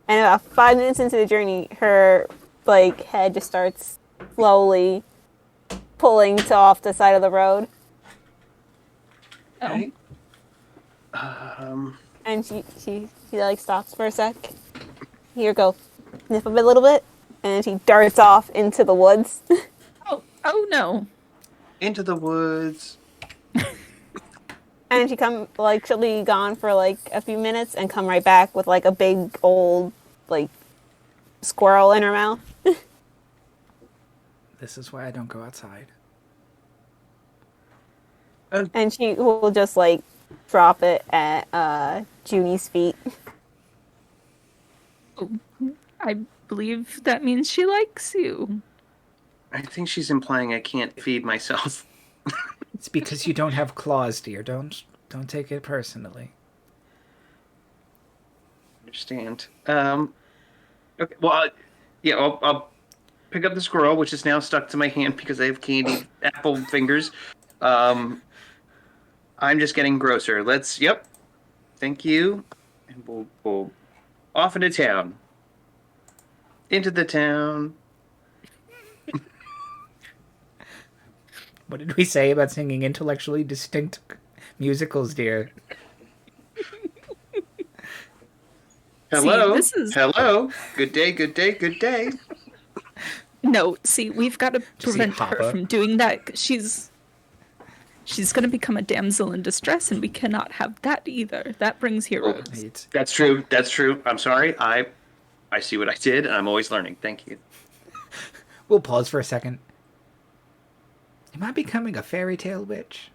And about 5 minutes into the journey, her head just starts slowly pulling to off the side of the road. Okay. And she stops for a sec. Here, go. Sniff a little bit. And she darts off into the woods. Oh no. Into the woods. And she'll be gone for a few minutes and come right back with a big old squirrel in her mouth. This is why I don't go outside. And she will just drop it at Junie's feet. I believe that means she likes you. I think she's implying I can't feed myself. It's because you don't have claws, dear. Don't take it personally. Understand. Okay. Well, I'll pick up the squirrel, which is now stuck to my hand because I have candy apple fingers. I'm just getting grosser. Yep. Thank you. And we'll off into town. Into the town. What did we say about singing intellectually distinct musicals, dear? Hello. See, Hello. Good day, good day, good day. No, see, we've got to prevent her from doing that. 'Cause she's going to become a damsel in distress, and we cannot have that either. That brings heroes. That's true. That's true. I'm sorry. I see what I did, and I'm always learning. Thank you. We'll pause for a second. Am I becoming a fairy tale witch?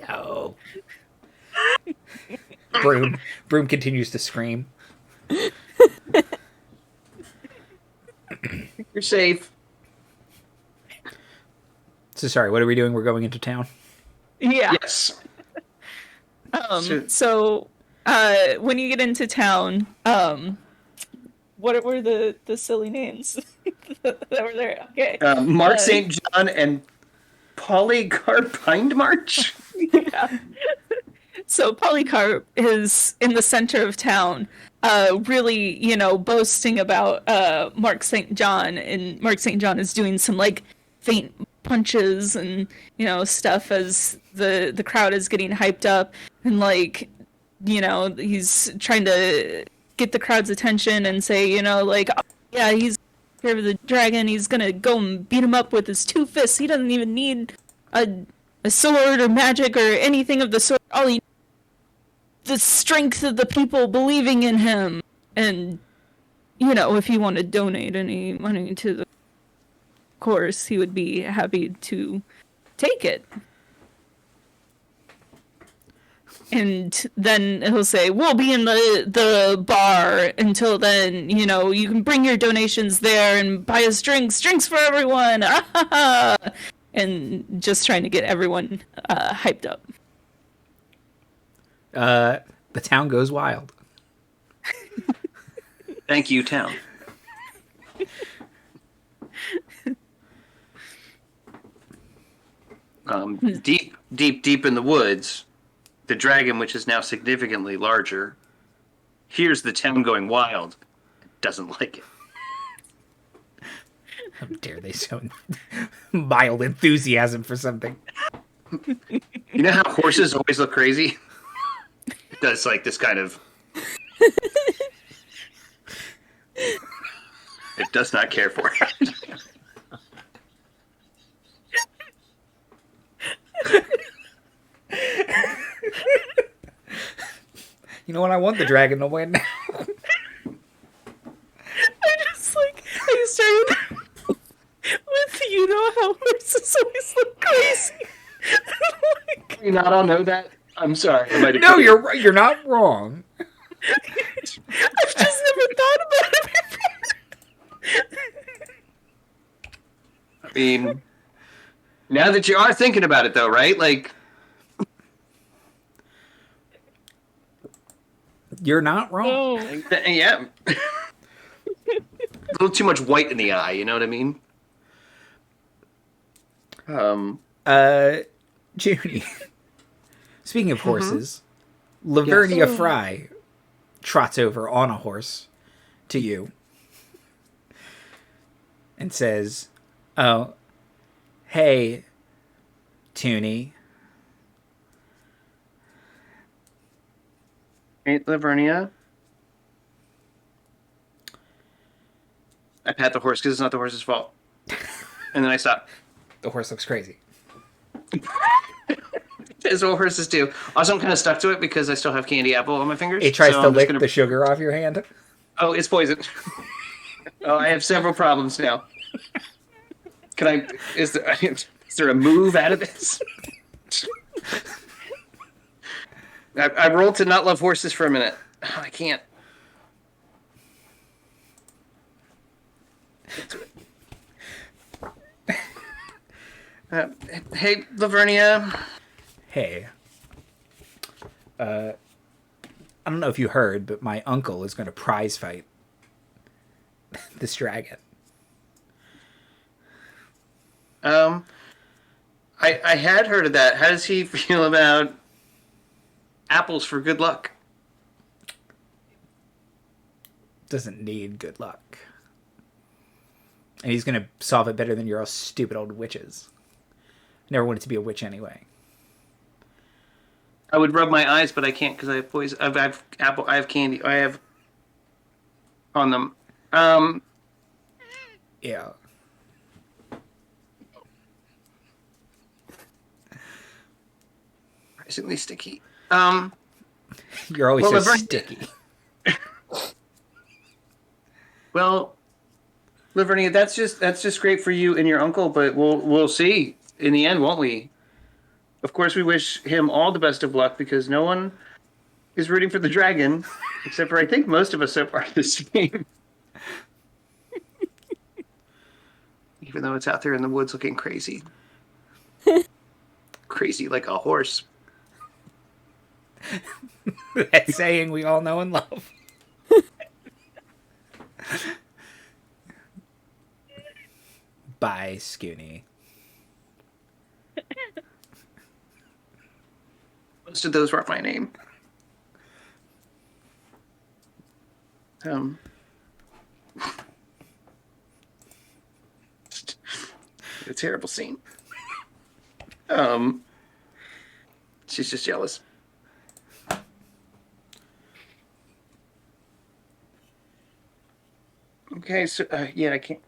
No. Broom continues to scream. You're safe. So sorry, what are we doing? We're going into town? Yeah. Yes. So when you get into town, what were the silly names that were there? Okay. Mark St. John and Polycarp Hindmarch? Yeah. So Polycarp is in the center of town, really, boasting about Mark St. John, and Mark St. John is doing some like faint punches and stuff as the crowd is getting hyped up, and like he's trying to get the crowd's attention and say like, oh, yeah, he's scared of the dragon, he's gonna go and beat him up with his two fists, he doesn't even need a sword or magic or anything of the sort, all he the strength of the people believing in him. And if you want to donate any money to the course, he would be happy to take it. And then he'll say, we'll be in the bar until then, you can bring your donations there and buy us drinks for everyone. And just trying to get everyone hyped up. The town goes wild. Thank you, town. Deep in the woods, the dragon, which is now significantly larger, hears the town going wild. Doesn't like it. How dare they show mild enthusiasm for something? You know how horses always look crazy? It does like this kind of... It does not care for it. You know what? I want the dragon to win now. I started with how horses always look crazy. You not all know that? I'm sorry. No, you're right. You're not wrong. I've just never thought about it before. I mean, now that you are thinking about it, though, right? Like, you're not wrong. Oh. Yeah. A little too much white in the eye, you know what I mean? Junie. Speaking of horses, Lavernia Yes. Fry trots over on a horse to you and says, "Oh, hey, Toonie." Ain't Lavernia? I pat the horse because it's not the horse's fault. And then I stop. The horse looks crazy. As all horses do. Also, I'm kind of stuck to it because I still have candy apple on my fingers. It tries so to I'm just lick gonna... the sugar off your hand. Oh, it's poison. Oh, I have several problems now. Can I... Is there a move out of this? I rolled to not love horses for a minute. Oh, I can't. Hey, Lavernia. Hey. I don't know if you heard, but my uncle is going to prize fight this dragon. I had heard of that. How does he feel about apples for good luck? Doesn't need good luck. And he's going to solve it better than your stupid old witches. Never wanted to be a witch anyway. I would rub my eyes, but I can't because I have poison. I have apple. I have candy. I have on them. Yeah. Surprisingly sticky. You're always Well, so Lavernia- sticky. Well, Lavernia, that's just great for you and your uncle, but we'll see in the end, won't we? Of course, we wish him all the best of luck because no one is rooting for the dragon, except for I think most of us so far this game. Even though it's out there in the woods looking crazy. Crazy like a horse. That saying we all know and love. Bye, Scoony. Most of those were my name. A terrible scene. She's just jealous. Okay, so yeah, I can't.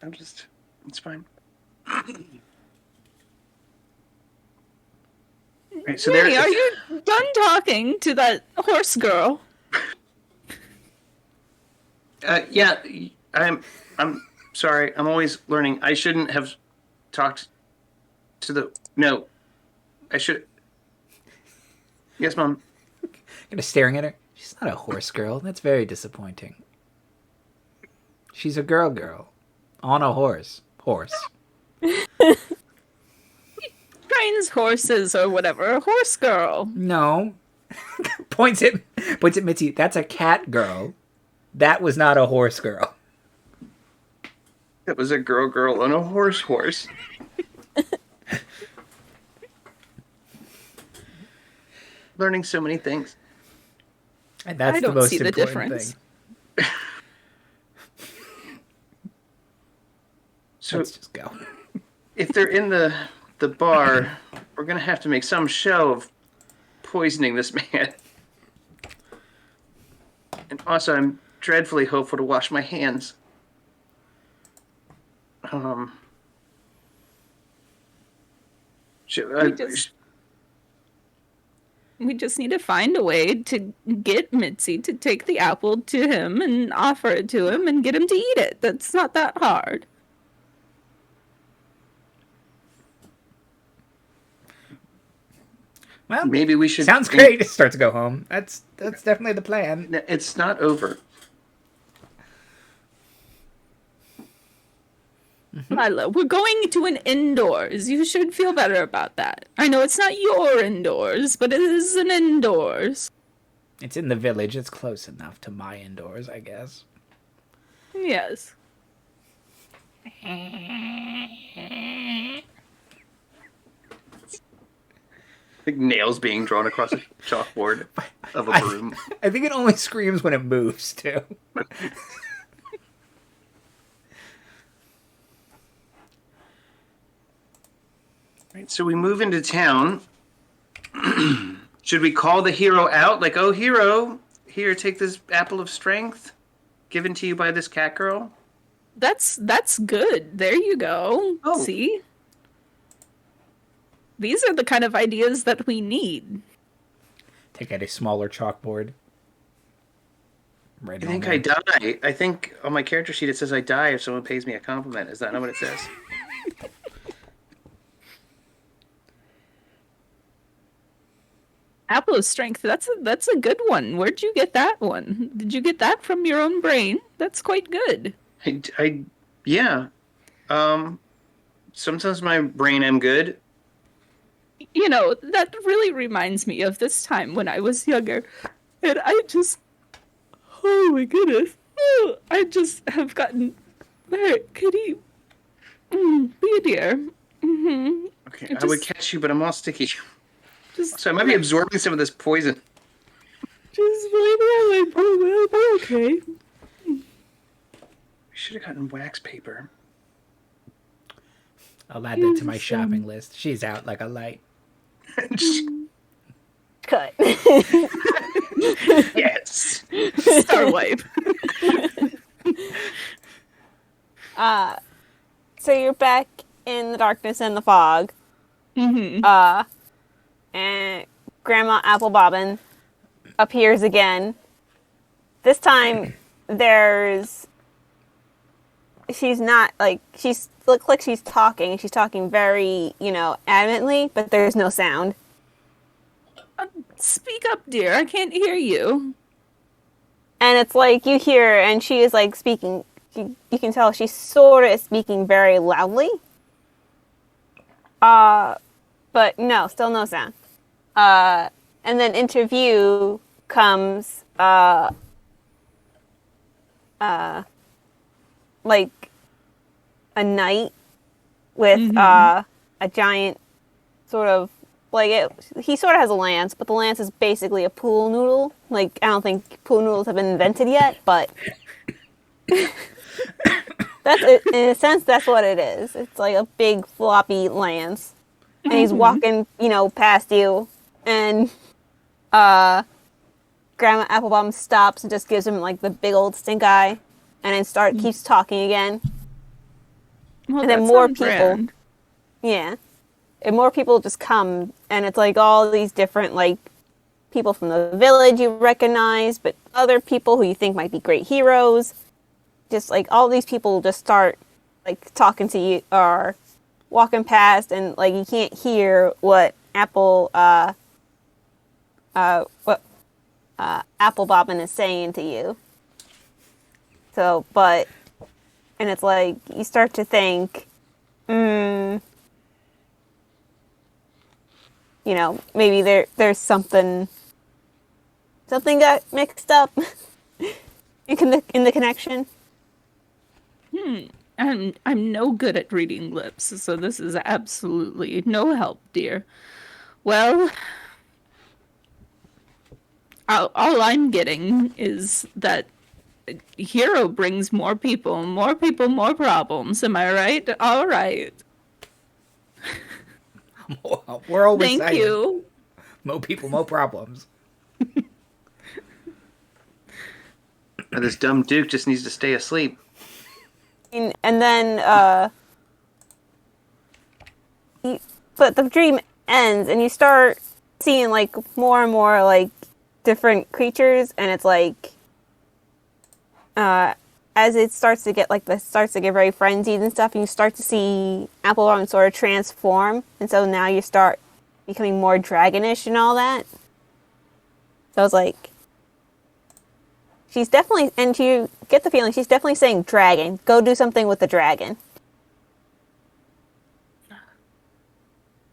I'm just. It's fine. Right, so Marty, are you done talking to that horse girl? Yeah, I'm sorry. I'm always learning. I shouldn't have talked to the. No, I should. Yes, Mom. Kind of staring at her. She's not a horse girl. That's very disappointing. She's a girl on a horse. Trains horses or whatever. A horse girl. No. points at Mitzi. That's a cat girl. That was not a horse girl. That was a girl on a horse. Learning so many things. And that's I the don't most see the important difference. thing. So let's just go. If they're in the bar, we're gonna have to make some show of poisoning this man. And also, I'm dreadfully hopeful to wash my hands. We just need to find a way to get Mitzi to take the apple to him and offer it to him and get him to eat it. That's not that hard. Well, maybe we should. Sounds great. Start to go home. That's definitely the plan. It's not over. Lila, we're going to an indoors. You should feel better about that. I know it's not your indoors, but it is an indoors. It's in the village. It's close enough to my indoors, I guess. Yes. Like nails being drawn across a chalkboard of a broom. I think it only screams when it moves, too. Right, so we move into town. Should we call the hero out? Like, oh, hero, here, take this apple of strength given to you by this cat girl? That's good. There you go. Oh. See? These are the kind of ideas that we need. Take out a smaller chalkboard. Right. I think I die. I think on my character sheet it says I die if someone pays me a compliment. Is that not what it says? Apple of strength. That's a good one. Where'd you get that one? Did you get that from your own brain? That's quite good. Yeah. Sometimes my brain am good. You know, that really reminds me of this time when I was younger. And I just... Oh my goodness. Oh, I just have gotten... There, kitty. Be a dear. Mm-hmm. Okay, I would catch you, but I'm all sticky. So I might be absorbing some of this poison. Just really like, oh, well, okay. We should have gotten wax paper. I'll add that to my shopping list. She's out like a light. Cut. Yes. Star wipe. So you're back in the darkness and the fog. Mm-hmm. And Grandma Apple Bobbin appears again. This time, she's not, like, looks like she's talking. She's talking very, adamantly, but there's no sound. Speak up, dear. I can't hear you. And it's like you hear, and she is, like, speaking. You can tell she's sort of speaking very loudly. But no, still no sound. And then into view comes like a knight with a giant sort of like he sort of has a lance, but the lance is basically a pool noodle. Like I don't think pool noodles have been invented yet, but that's it. In a sense, that's what it is. It's like a big floppy lance, and he's walking, past you, and Grandma Applebum stops and just gives him like the big old stink eye, and then keeps talking again. Well, and then that's more on people, brand. yeah, and more people just come, and it's like all these different like people from the village you recognize, but other people who you think might be great heroes. Just like all these people just start like talking to you or walking past, and like you can't hear what Applebobbin is saying to you. So, and it's like you start to think, maybe there's something got mixed up in the connection. I'm no good at reading lips, so this is absolutely no help, dear. Well, all I'm getting is that hero brings more people, more problems. Am I right? All right. We're always Thank saying, you. more people, more problems. This dumb Duke just needs to stay asleep. And then, but the dream ends, and you start seeing like more and more like different creatures, and it's like, as it starts to get very frenzied and stuff, and you start to see Applebum sort of transform, and so now you start becoming more dragonish and all that. So I was like, she's definitely, and you get the feeling she's definitely saying dragon. Go do something with the dragon.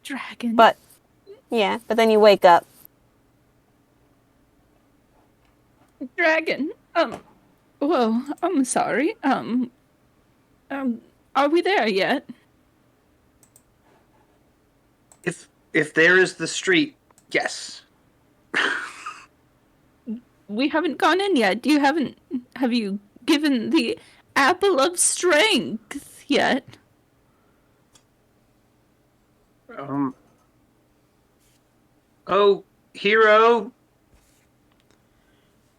Dragon. But then you wake up. Dragon. Well, I'm sorry. Are we there yet? If there is the street, yes. We haven't gone in yet. Have you given the apple of strength yet? Oh, hero,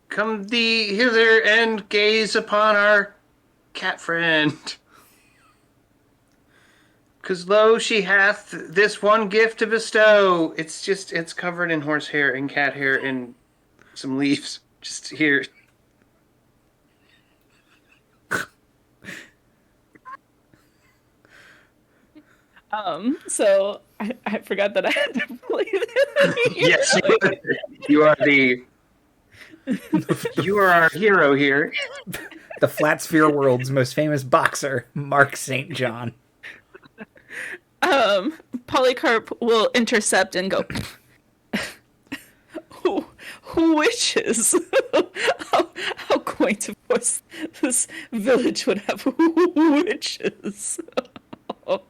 come thee hither and gaze upon our cat friend. 'Cause lo, she hath this one gift to bestow. It's covered in horsehair and cat hair and some leaves. Just here. So I forgot that I had to play this. Yes, you are our hero here. The Flat Sphere world's most famous boxer, Mark St. John. Polycarp will intercept and go, witches? How quaint, of course, this village would have witches. What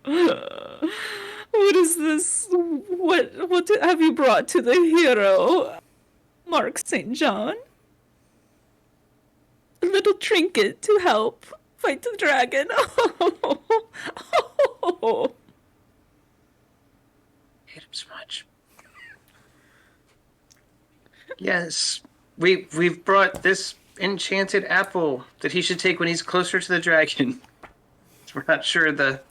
is this? What have you brought to the hero, Mark St. John? A little trinket to help fight the dragon. Oh. Hate him so much. Yes, we've brought this enchanted apple that he should take when he's closer to the dragon. We're not sure It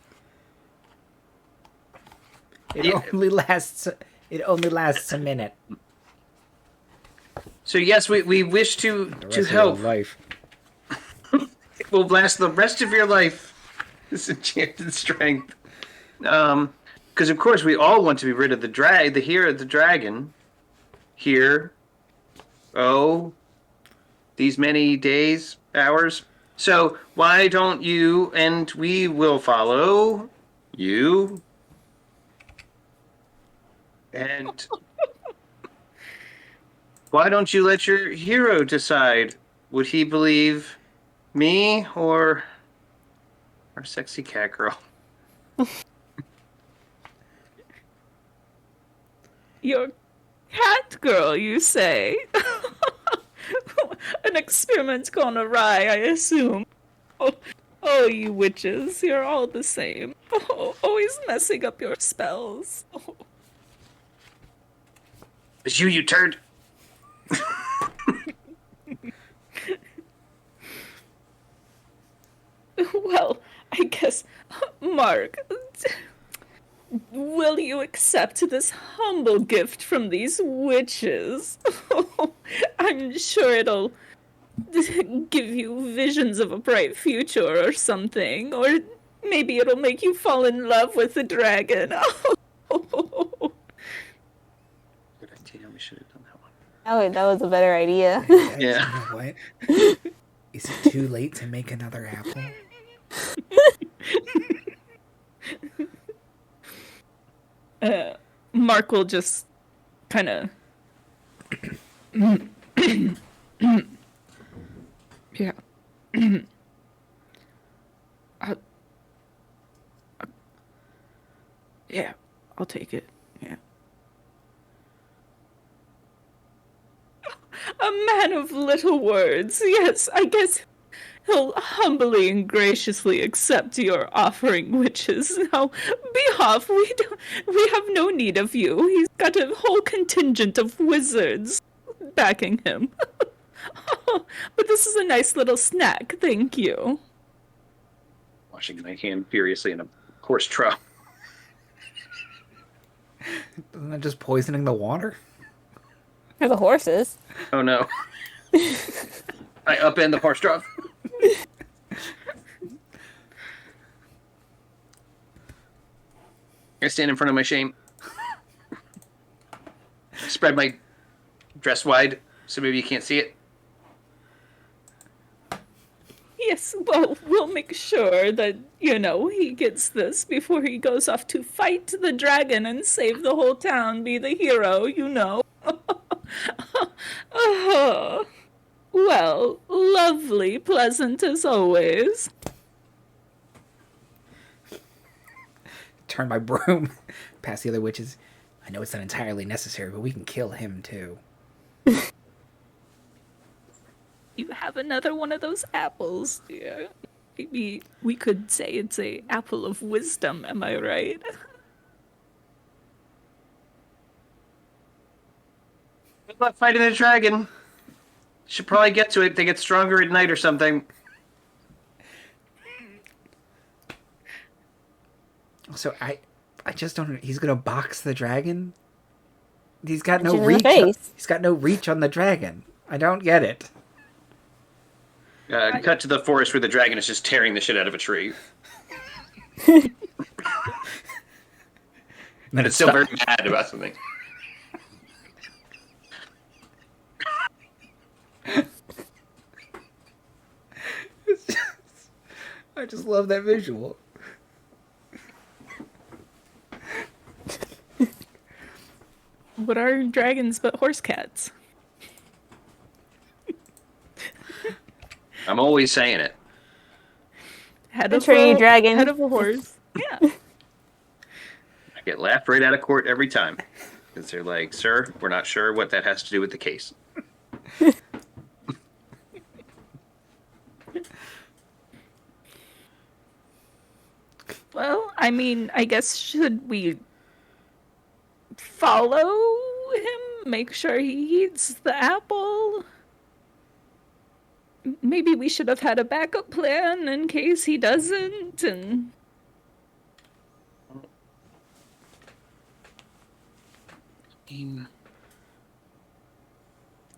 only lasts a minute. So yes, we wish to help. Life. It will last the rest of your life. This enchanted strength. Because of course we all want to be rid of the dragon. Here. Oh, these many days, hours. So why don't you and we will follow you. And Why don't you let your hero decide? Would he believe me or our sexy cat girl? Your cat girl, you say? An experiment's gone awry, I assume. Oh, you witches, you're all the same. Oh, always messing up your spells. Oh. It's you turned. Well, I guess, Mark, will you accept this humble gift from these witches? I'm sure it'll give you visions of a bright future or something, or maybe it'll make you fall in love with the dragon. Good idea. We should have done that one. Oh, that was a better idea. Guys, Yeah. You know what? Is it too late to make another apple? Mark will just kind of yeah. Yeah, I'll take it. Yeah. A man of little words. Yes, I guess he'll humbly and graciously accept your offering, witches. Now, be off. We have no need of you. He's got a whole contingent of wizards backing him. But this is a nice little snack, thank you. Washing my hand furiously in a horse trough. Isn't that just poisoning the water? For the horses. Oh no. I upend the horse trough. I stand in front of my shame. Spread my dress wide so maybe you can't see it. Yes, well, we'll make sure that, he gets this before he goes off to fight the dragon and save the whole town, be the hero, Well, lovely, pleasant as always. Turn my broom past the other witches. I know it's not entirely necessary, but we can kill him too. You have another one of those apples, dear. Maybe we could say it's a apple of wisdom, am I right? Good luck fighting the dragon. Should probably get to it. They get stronger at night or something. So I just don't. He's gonna box the dragon. He's got no Punch him in reach. the face. He's got no reach on the dragon. I don't get it. Cut to the forest where the dragon is just tearing the shit out of a tree. And then It's still very mad about something. I just love that visual. What are dragons but horse cats? I'm always saying it. Head A of trained dragon. Head of a horse. Yeah. I get laughed right out of court every time. Because they're like, sir, we're not sure what that has to do with the case. Well, I mean, I guess should we follow him? Make sure he eats the apple? Maybe we should have had a backup plan in case he doesn't, and...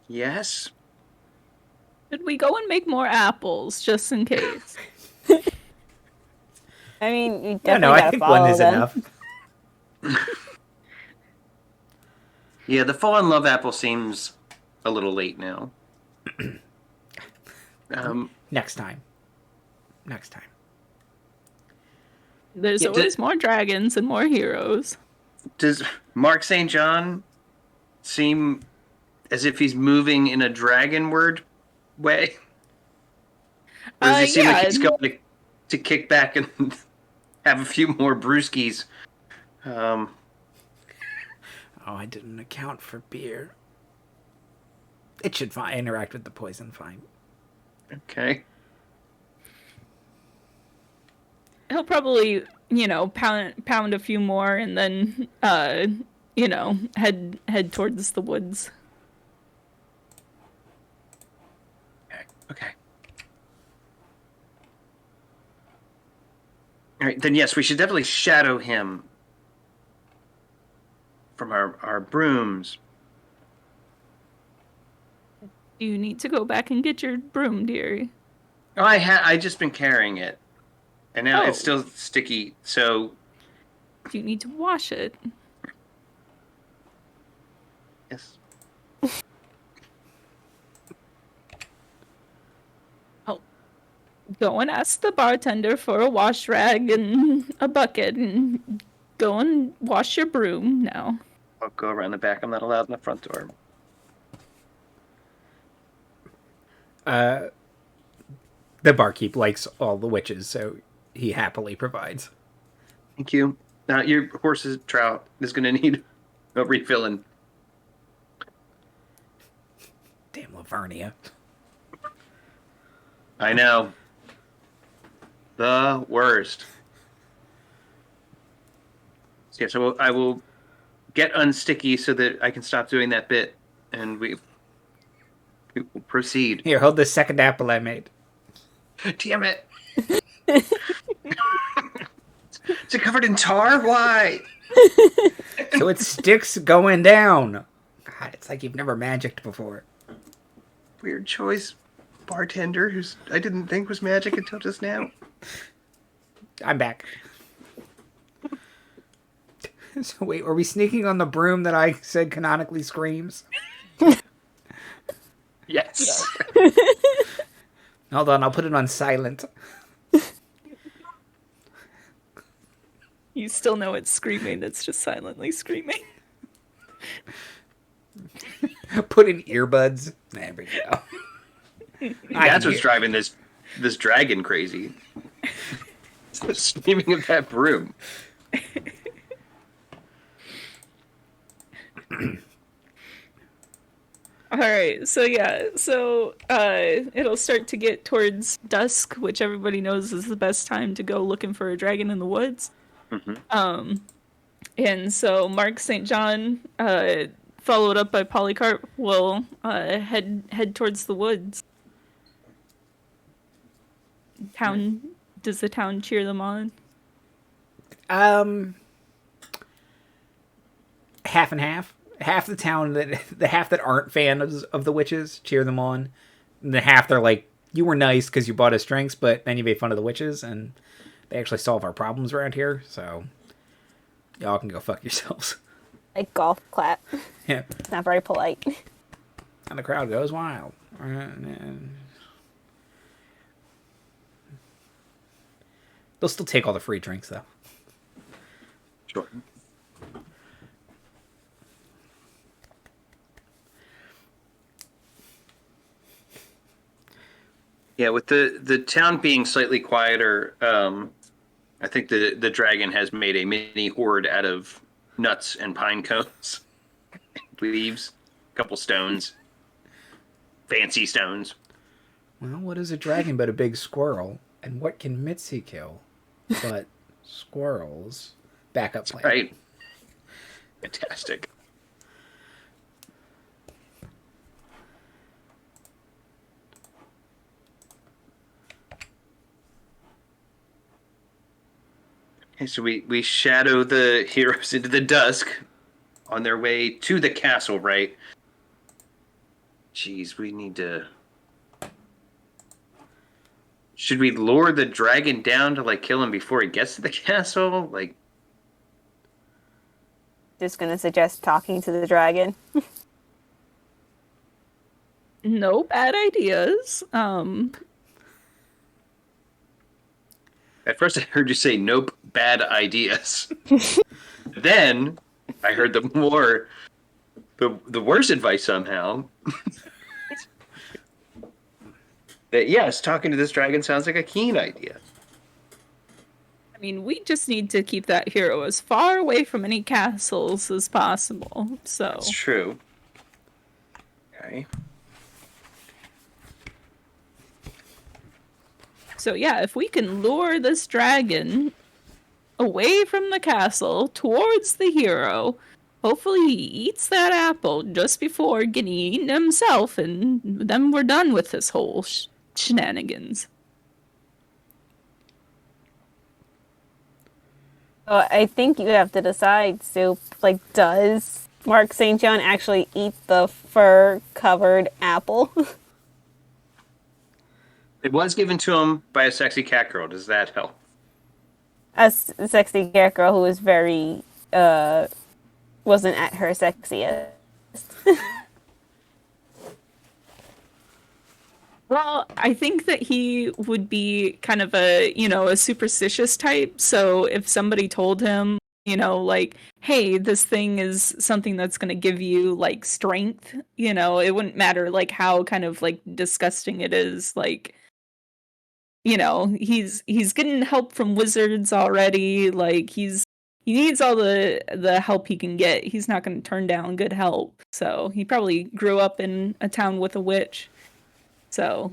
Yes? Should we go and make more apples, just in case? I mean, you Yeah, definitely no, I gotta think follow one is them. enough. Yeah, the fall in love apple seems a little late now. Next time. Next time. There's Yeah, always more dragons and more heroes. Does Mark St. John seem as if he's moving in a dragon-word way? Or does he seem like Yeah. he's going to kick back and have a few more brewskis? Oh, I didn't account for beer. It should interact with the poison fine. Okay. He'll probably, pound a few more and then, head towards the woods. Okay. All right, then yes, we should definitely shadow him from our brooms. You need to go back and get your broom, dearie. Oh, I just been carrying it, and now it's Oh. still sticky. So You need to wash it. yes, Go and ask the bartender for a wash rag and a bucket and go and wash your broom now. I'll go around the back. I'm not allowed in the front door. The barkeep likes all the witches, so he happily provides. Thank you. Now your horse's trout is going to need a refilling. Damn Lavernia. I know. The worst. So yes, I will get unsticky so that I can stop doing that bit, and we will proceed. Here, hold this second apple I made. Damn it! Is it covered in tar? Why? So it sticks going down. God, it's like you've never magicked before. Weird choice, bartender. Who's I didn't think was magic until just now. I'm back. So wait, are we sneaking on the broom that I said canonically screams? Yes. Hold on, I'll put it on silent. You still know it's screaming, it's just silently screaming. Put in earbuds. There we go. That's what's driving this dragon crazy. It's the screaming of that broom. Alright, so it'll start to get towards dusk, which everybody knows is the best time to go looking for a dragon in the woods. Mm-hmm. And so Mark St. John, followed up by Polycarp, will head towards the woods. Does the town cheer them on? Half and half. Half the town the half that aren't fans of the witches cheer them on. And the half they're like, you were nice because you bought us drinks, but then you made fun of the witches, and they actually solve our problems around here. So y'all can go fuck yourselves. Like golf clap. Yeah. It's not very polite. And the crowd goes wild. They'll still take all the free drinks though. Sure. Yeah, with the town being slightly quieter, I think the dragon has made a mini horde out of nuts and pine cones, leaves, a couple stones, fancy stones. Well, what is a dragon but a big squirrel? And what can Mitzi kill but squirrels? Backup plan. Right. Fantastic. Okay, so we shadow the heroes into the dusk on their way to the castle, right? Jeez, we need to... Should we lure the dragon down to, like, kill him before he gets to the castle? Like... Just gonna suggest talking to the dragon. No bad ideas. At first I heard you say, nope, bad ideas. Then I heard the more the worst advice somehow. That yes, talking to this dragon sounds like a keen idea. I mean, we just need to keep that hero as far away from any castles as possible. So That's true. Okay. So yeah, if we can lure this dragon away from the castle towards the hero, hopefully he eats that apple just before getting eaten himself, and then we're done with this whole shenanigans. I think you have to decide, Soup. Like, does Mark St. John actually eat the fur-covered apple? It was given to him by a sexy cat girl. Does that help? A sexy cat girl who was very, wasn't at her sexiest. Well, I think that he would be kind of a superstitious type. So if somebody told him, like, hey, this thing is something that's going to give you like strength, it wouldn't matter like how kind of like disgusting it is. Like, he's getting help from wizards already. Like he needs all the help he can get. He's not going to turn down good help. So he probably grew up in a town with a witch. So,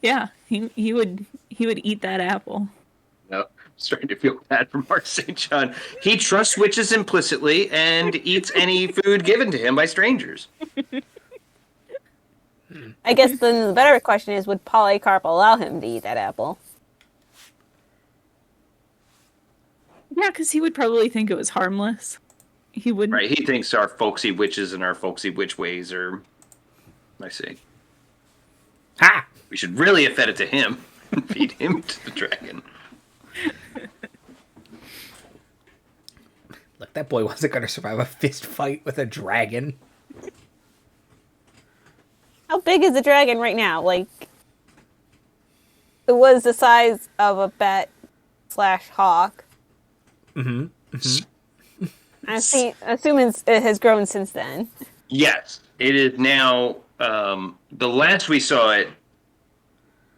yeah, he would eat that apple. No, I'm starting to feel bad for Mark St. John. He trusts witches implicitly and eats any food given to him by strangers. I guess then the better question is, would Polycarp allow him to eat that apple? Yeah, because he would probably think it was harmless. He wouldn't. Right, he thinks our folksy witches and our folksy witch ways are... I see. Ha! We should really have fed it to him and feed him to the dragon. Look, that boy wasn't going to survive a fist fight with a dragon. How big is the dragon right now? Like, it was the size of a bat/hawk. Assuming it has grown since then. Yes, it is now... the last we saw it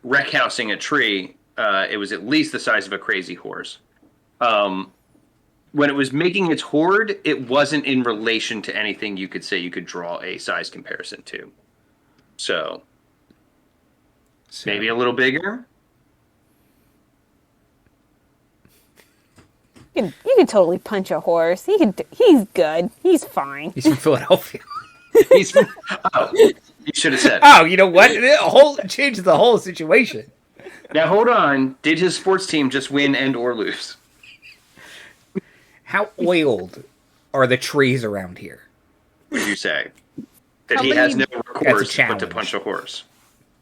wreckhousing a tree, it was at least the size of a crazy horse. When it was making its horde, it wasn't in relation to anything you could say you could draw a size comparison to. So maybe a little bigger. You can totally punch a horse. He's good. He's fine. He's from Philadelphia. He's you should have said. Oh, you know what? It changes the whole situation. Now hold on. Did his sports team just win and or lose? How oiled are the trees around here? Would you say that How he many- has no recourse but to challenge. punch a horse?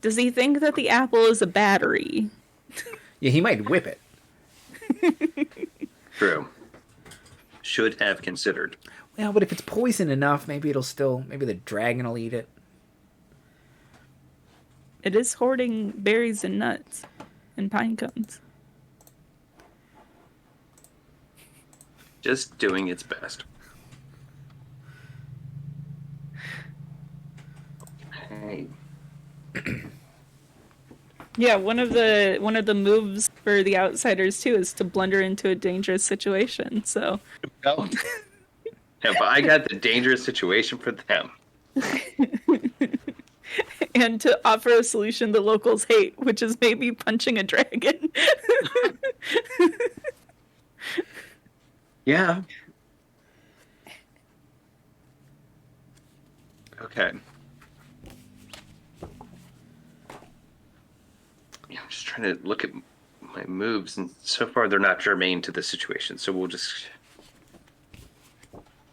Does he think that the apple is a battery? Yeah, he might whip it. True. Should have considered. Well, but if it's poison enough, maybe the dragon will eat it. It is hoarding berries and nuts and pine cones. Just doing its best. Hey. Yeah, one of the moves for the outsiders too is to blunder into a dangerous situation. So Oh. Yeah, but I got the dangerous situation for them. and to offer a solution the locals hate, which is maybe punching a dragon. Yeah. Okay. Yeah, I'm just trying to look at my moves, and so far they're not germane to the situation, so we'll just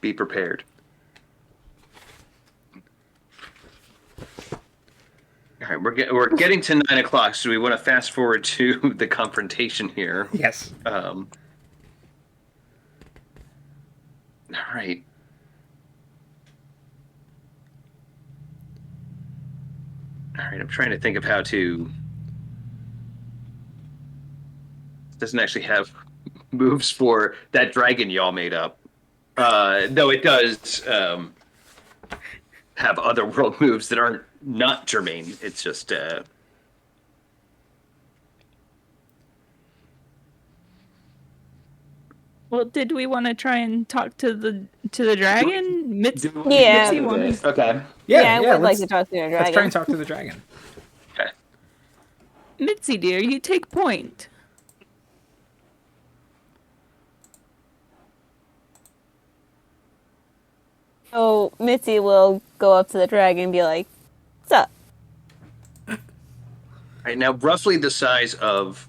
be prepared. All right, we're getting to 9 o'clock, so we want to fast forward to the confrontation here. Yes. All right. All right, I'm trying to think of how to... It doesn't actually have moves for that dragon y'all made up. Though it does have otherworld moves that aren't not germane. It's just Well, did we want to try and talk to the dragon? Yeah. Mitzi wanted. Okay. Yeah, I would like to talk to the Let's try and dragon. talk to the dragon. Okay. Mitzi, dear, you take point. So Mitzi will go up to the dragon and be like, "What's up?" All right, now roughly the size of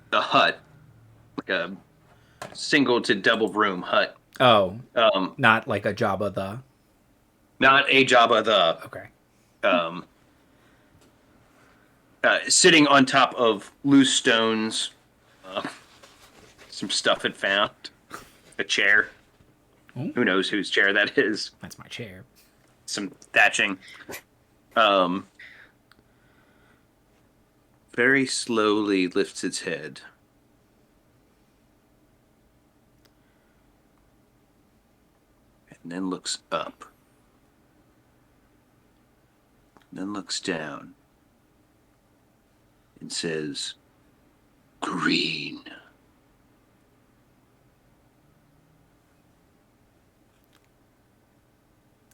the hut, like a single to double room hut. Oh, not like a Jabba the. Not a Jabba the. Okay. Sitting on top of loose stones, some stuff it found, a chair. Ooh. Who knows whose chair that is? That's my chair. Some thatching. Very slowly lifts its head. And then looks up. And then looks down. And says, "Green."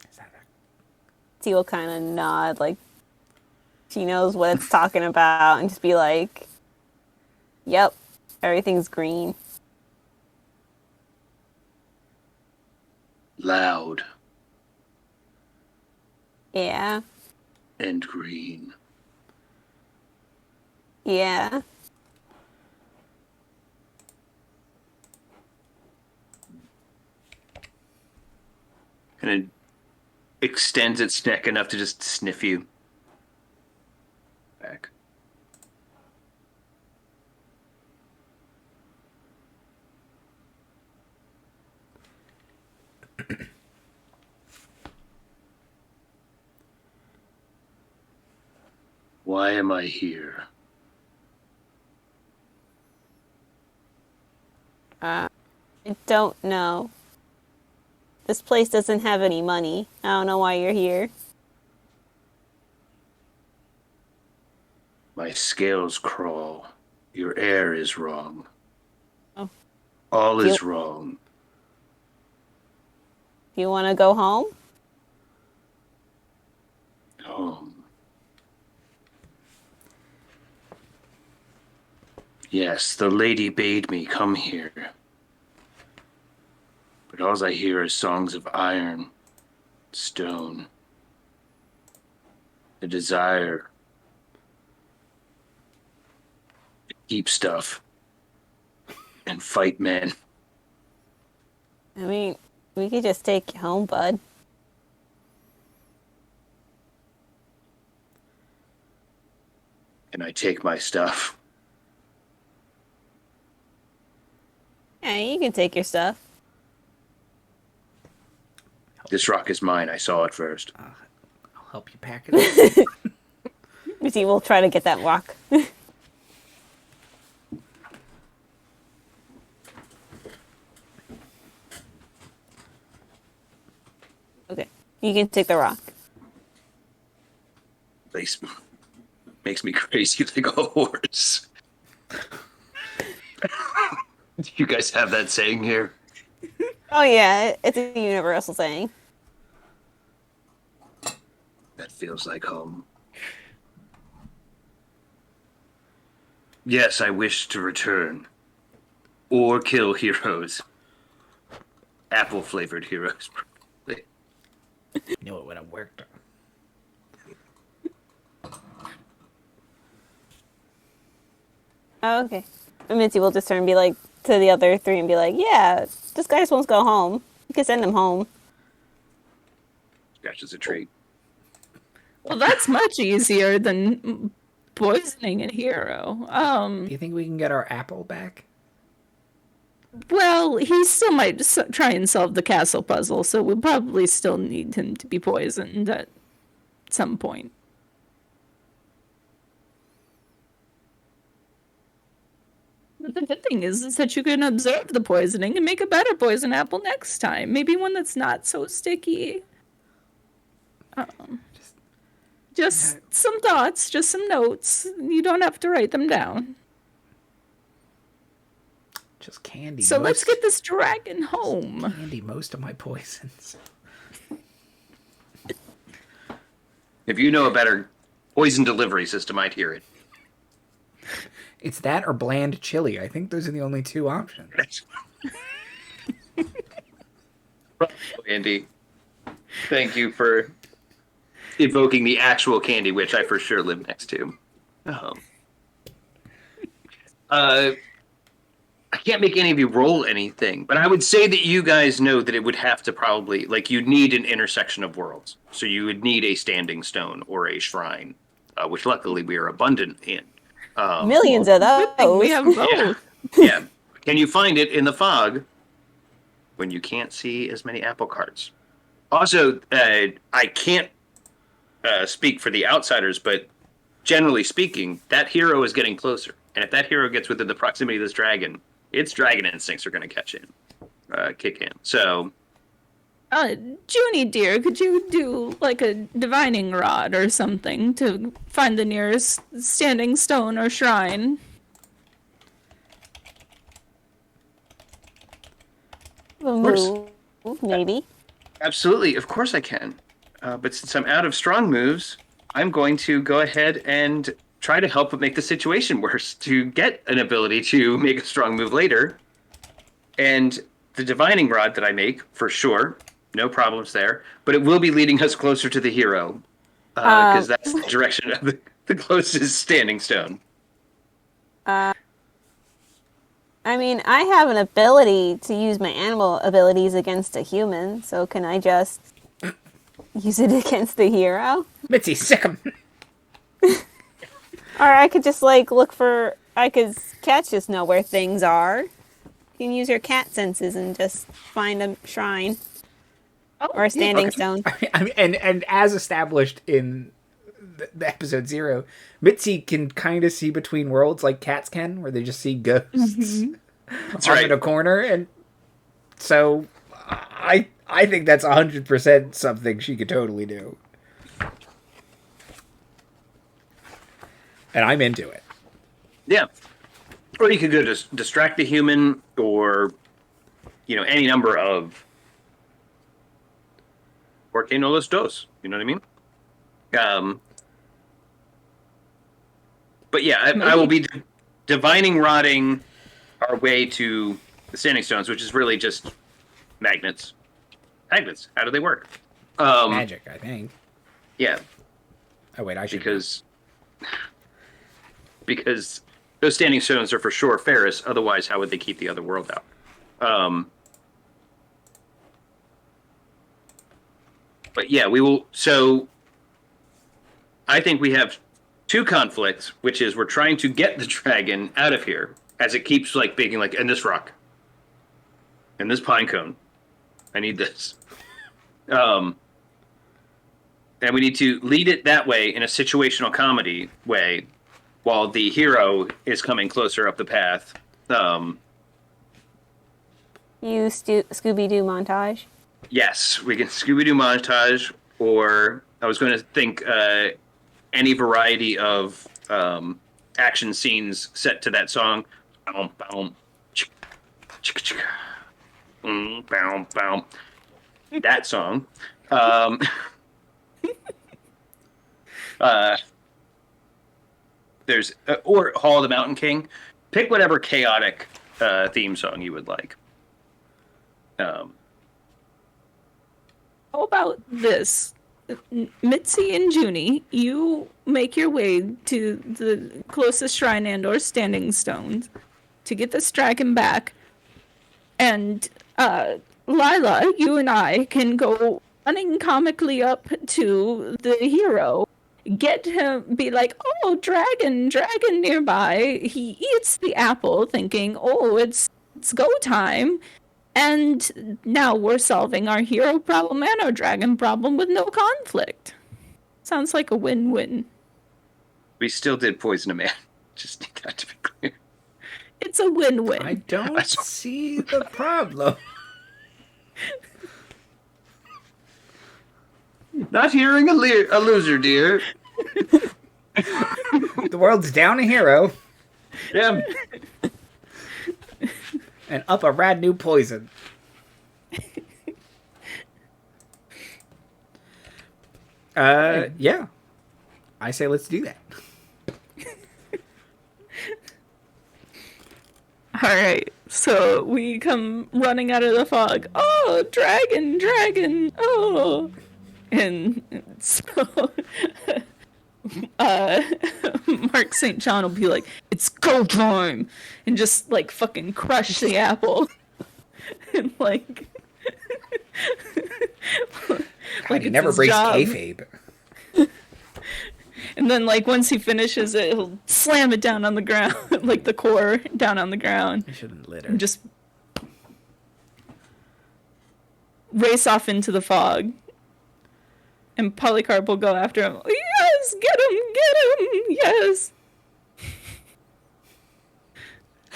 Is that Mitzi will kind of nod, like she knows what it's talking about, and just be like, "Yep, everything's green." Loud Yeah, and green. yeah. And it extends its neck enough to just sniff you back. Why am I here? I don't know. This place doesn't have any money. I don't know why you're here. My scales crawl. Your air is wrong. Oh. All is wrong. You want to go home? Home. Yes, the lady bade me come here. But all I hear is songs of iron, stone, the desire to keep stuff and fight men. I mean, we could just take you home, bud. And I take my stuff. Yeah, you can take your stuff. This rock is mine. I saw it first. I'll help you pack it up. Mitzi will try to get that rock. Okay, you can take the rock. Makes me crazy like a horse. Do you guys have that saying here? Oh yeah, it's a universal saying. That feels like home. Yes, I wish to return. Or kill heroes. Apple-flavored heroes. Knew it would have worked. Oh, okay. And Mitzi will just turn and be like to the other three and be like, "Yeah, this guy just wants to go home. You can send him home." Scratches a tree. Well, that's much easier than poisoning a hero. Do you think we can get our apple back? Well, he still might try and solve the castle puzzle, so we'll probably still need him to be poisoned at some point. But the good thing is that you can observe the poisoning and make a better poison apple next time. Maybe one that's not so sticky. Just some thoughts, just some notes. You don't have to write them down. Just candy. So let's get this dragon home. Candy most of my poisons. If you know a better poison delivery system, I'd hear it. It's that or bland chili. I think those are the only two options. Andy, thank you for evoking the actual candy, which I for sure live next to. I can't make any of you roll anything, but I would say that you guys know that it would have to probably, like, you'd need an intersection of worlds. So you would need a standing stone or a shrine, which luckily we are abundant in. Millions of those. We have both. Yeah. Can you find it in the fog when you can't see as many apple carts? Also, I can't speak for the outsiders, but generally speaking, that hero is getting closer. And if that hero gets within the proximity of this dragon, its dragon instincts are going to kick in. So, Junie, dear, could you do like a divining rod or something to find the nearest standing stone or shrine? Maybe. Absolutely, of course I can. But since I'm out of strong moves, I'm going to go ahead and try to help make the situation worse to get an ability to make a strong move later. And the divining rod that I make, for sure, no problems there. But it will be leading us closer to the hero, because that's the direction of the closest standing stone. I mean, I have an ability to use my animal abilities against a human, so can I just use it against the hero? Mitzi, sick 'em. Or I could just, like, cats just know where things are. You can use your cat senses and just find a shrine. Or a standing stone. I mean, and as established in the episode 0, Mitzi can kind of see between worlds like cats can, where they just see ghosts off in a corner. And so I think that's 100% something she could totally do. And I'm into it. Yeah. Or you could go to distract the human, or, any number of Por qué no los dos? You know what I mean? But yeah, I will be divining rodding our way to the standing stones, which is really just magnets. Magnets. How do they work? Magic, I think. Yeah. Oh wait, I should. Because those standing stones are for sure Ferris. Otherwise, how would they keep the other world out? But yeah, we will. So I think we have two conflicts, which is we're trying to get the dragon out of here as it keeps being in this rock, in this pine cone. I need this. And we need to lead it that way in a situational comedy way, while the hero is coming closer up the path. Scooby-Doo montage? Yes, we can Scooby-Doo montage, or I was going to think any variety of action scenes set to that song. Boom, boom, boom, boom. That song. There's or Hall of the Mountain King. Pick whatever chaotic theme song you would like. How about this? Mitzi and Junie, you make your way to the closest shrine and or standing stones to get this dragon back. And Lila, you and I can go running comically up to the hero, get him, be like, oh, dragon nearby. He eats the apple thinking, oh, it's go time. And now we're solving our hero problem and our dragon problem with no conflict. Sounds like a win-win. We still did poison a man. Just need that to be clear. It's a win-win. I don't see the problem. Not hearing a loser, dear. The world's down a hero. Yeah. And up a rad new poison. Yeah. I say let's do that. All right, so we come running out of the fog. Oh, dragon! Oh, and so Mark St. John will be like, "It's go time," and just like fucking crush the apple, and like, God, he never breaks kayfabe. And then, like, once he finishes it, he'll slam it down on the ground, like the core down on the ground. I shouldn't litter. And just race off into the fog. And Polycarp will go after him. Yes, get him, yes.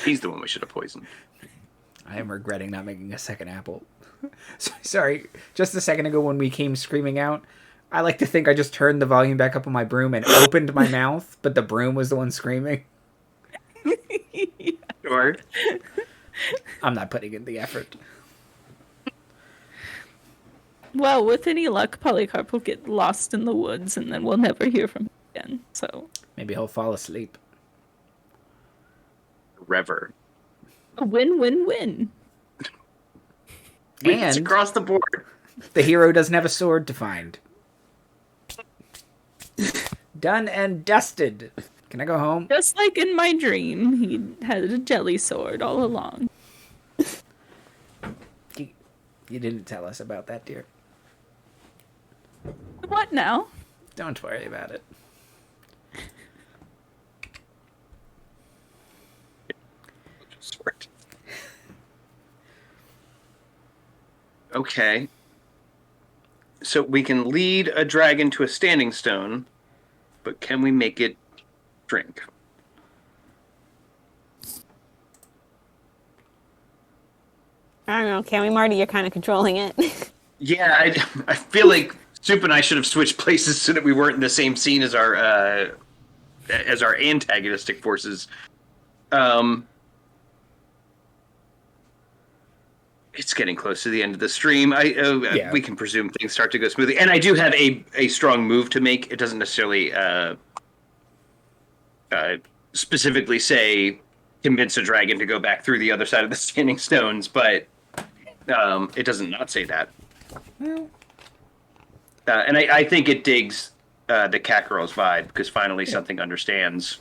He's the one we should have poisoned. I am regretting not making a second apple. Sorry, just a second ago when we came screaming out, I like to think I just turned the volume back up on my broom and opened my mouth, but the broom was the one screaming. Sure. I'm not putting in the effort. Well, with any luck, Polycarp will get lost in the woods, and then we'll never hear from him again. So Maybe he'll fall asleep. Rever. a win-win-win. Wins And across the board. the hero doesn't have a sword to find. Done and dusted. Can I go home? Just like in my dream, he had a jelly sword all along. You didn't tell us about that, dear. What now? Don't worry about it. Okay. So we can lead a dragon to a standing stone, but can we make it drink? I don't know. Can we, Marty? You're kind of controlling it. Yeah, I feel like Soup and I should have switched places so that we weren't in the same scene as our antagonistic forces. It's getting close to the end of the stream. We can presume things start to go smoothly, and I do have a strong move to make. It doesn't necessarily specifically say convince a dragon to go back through the other side of the standing stones, but it doesn't not say that. Well, And I think it digs the cat girl's vibe because finally something understands.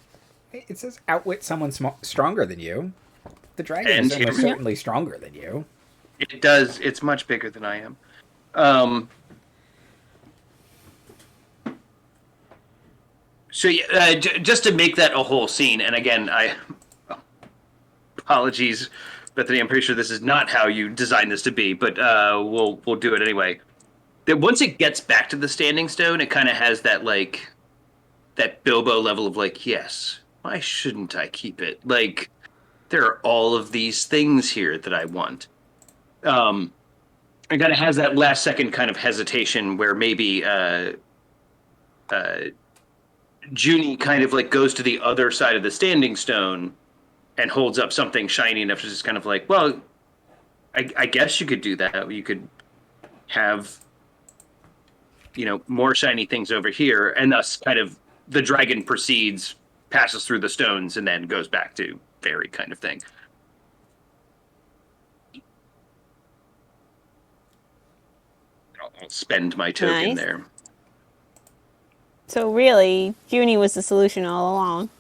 it says outwit someone stronger than you. The dragon And is almost certainly stronger than you. It does. It's much bigger than I am. So just to make that a whole scene, and again, apologies, Bethany. I'm pretty sure this is not how you designed this to be, but we'll do it anyway. That once it gets back to the standing stone, it kind of has that that Bilbo level of like, yes, why shouldn't I keep it? Like, there are all of these things here that I want. It kind of has that last second kind of hesitation where maybe Junie kind of like goes to the other side of the standing stone and holds up something shiny enough to just kind of like, well, I guess you could do that. You could have, more shiny things over here, and thus kind of the dragon proceeds, passes through the stones, and then goes back to fairy kind of thing. I'll spend my token Nice. there. So really, Junie was the solution all along.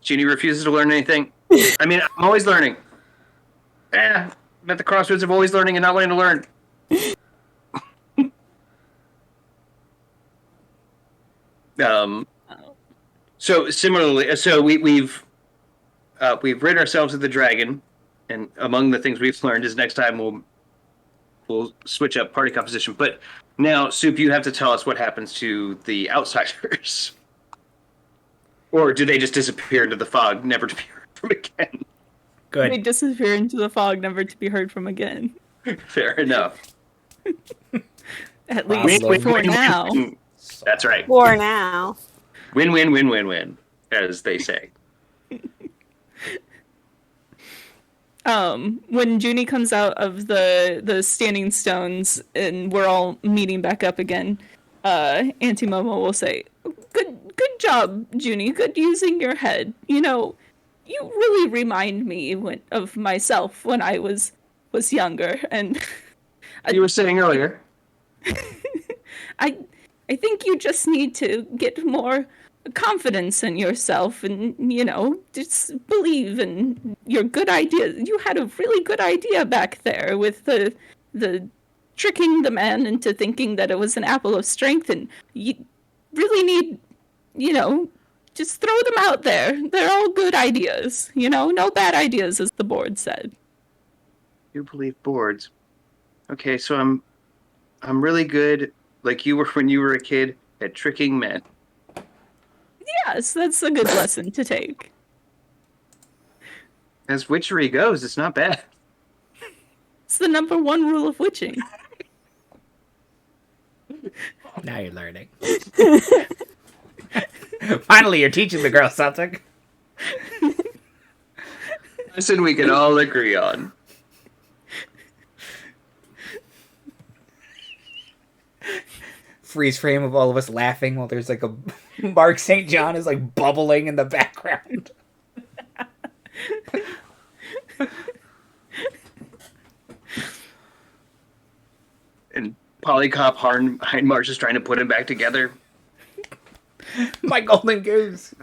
Junie refuses to learn anything. I mean, I'm always learning. I'm at the crossroads of always learning and not wanting to learn. So similarly, we've rid ourselves of the dragon, and among the things we've learned is next time we'll switch up party composition. But now, Soup, you have to tell us what happens to the outsiders. Or do they just disappear into the fog, never to be heard from again? Good. They disappear into the fog, never to be heard from again. Fair enough. At least Problem. for now. That's right. For now. Win, win, win, win, win, as they say. When Junie comes out of the standing stones and we're all meeting back up again, Auntie Momo will say, Good job, Junie. Good using your head. You know, you really remind me of myself when I was younger, and You were saying earlier. I think you just need to get more confidence in yourself and, you know, just believe in your good idea. You had a really good idea back there with the tricking the man into thinking that it was an apple of strength, and you really need, you know, just throw them out there. They're all good ideas, you know, no bad ideas, as the board said. You believe boards. Okay, so I'm really good, like you were when you were a kid, at tricking men. Yes, that's a good lesson to take. As witchery goes, it's not bad. It's the number one rule of witching. Now you're learning. Finally, you're teaching the girl something. Lesson we can all agree on. Freeze frame of all of us laughing while there's like a Mark St. John is like bubbling in the background. And Polycop Hindmarsh is trying to put him back together. My golden goose.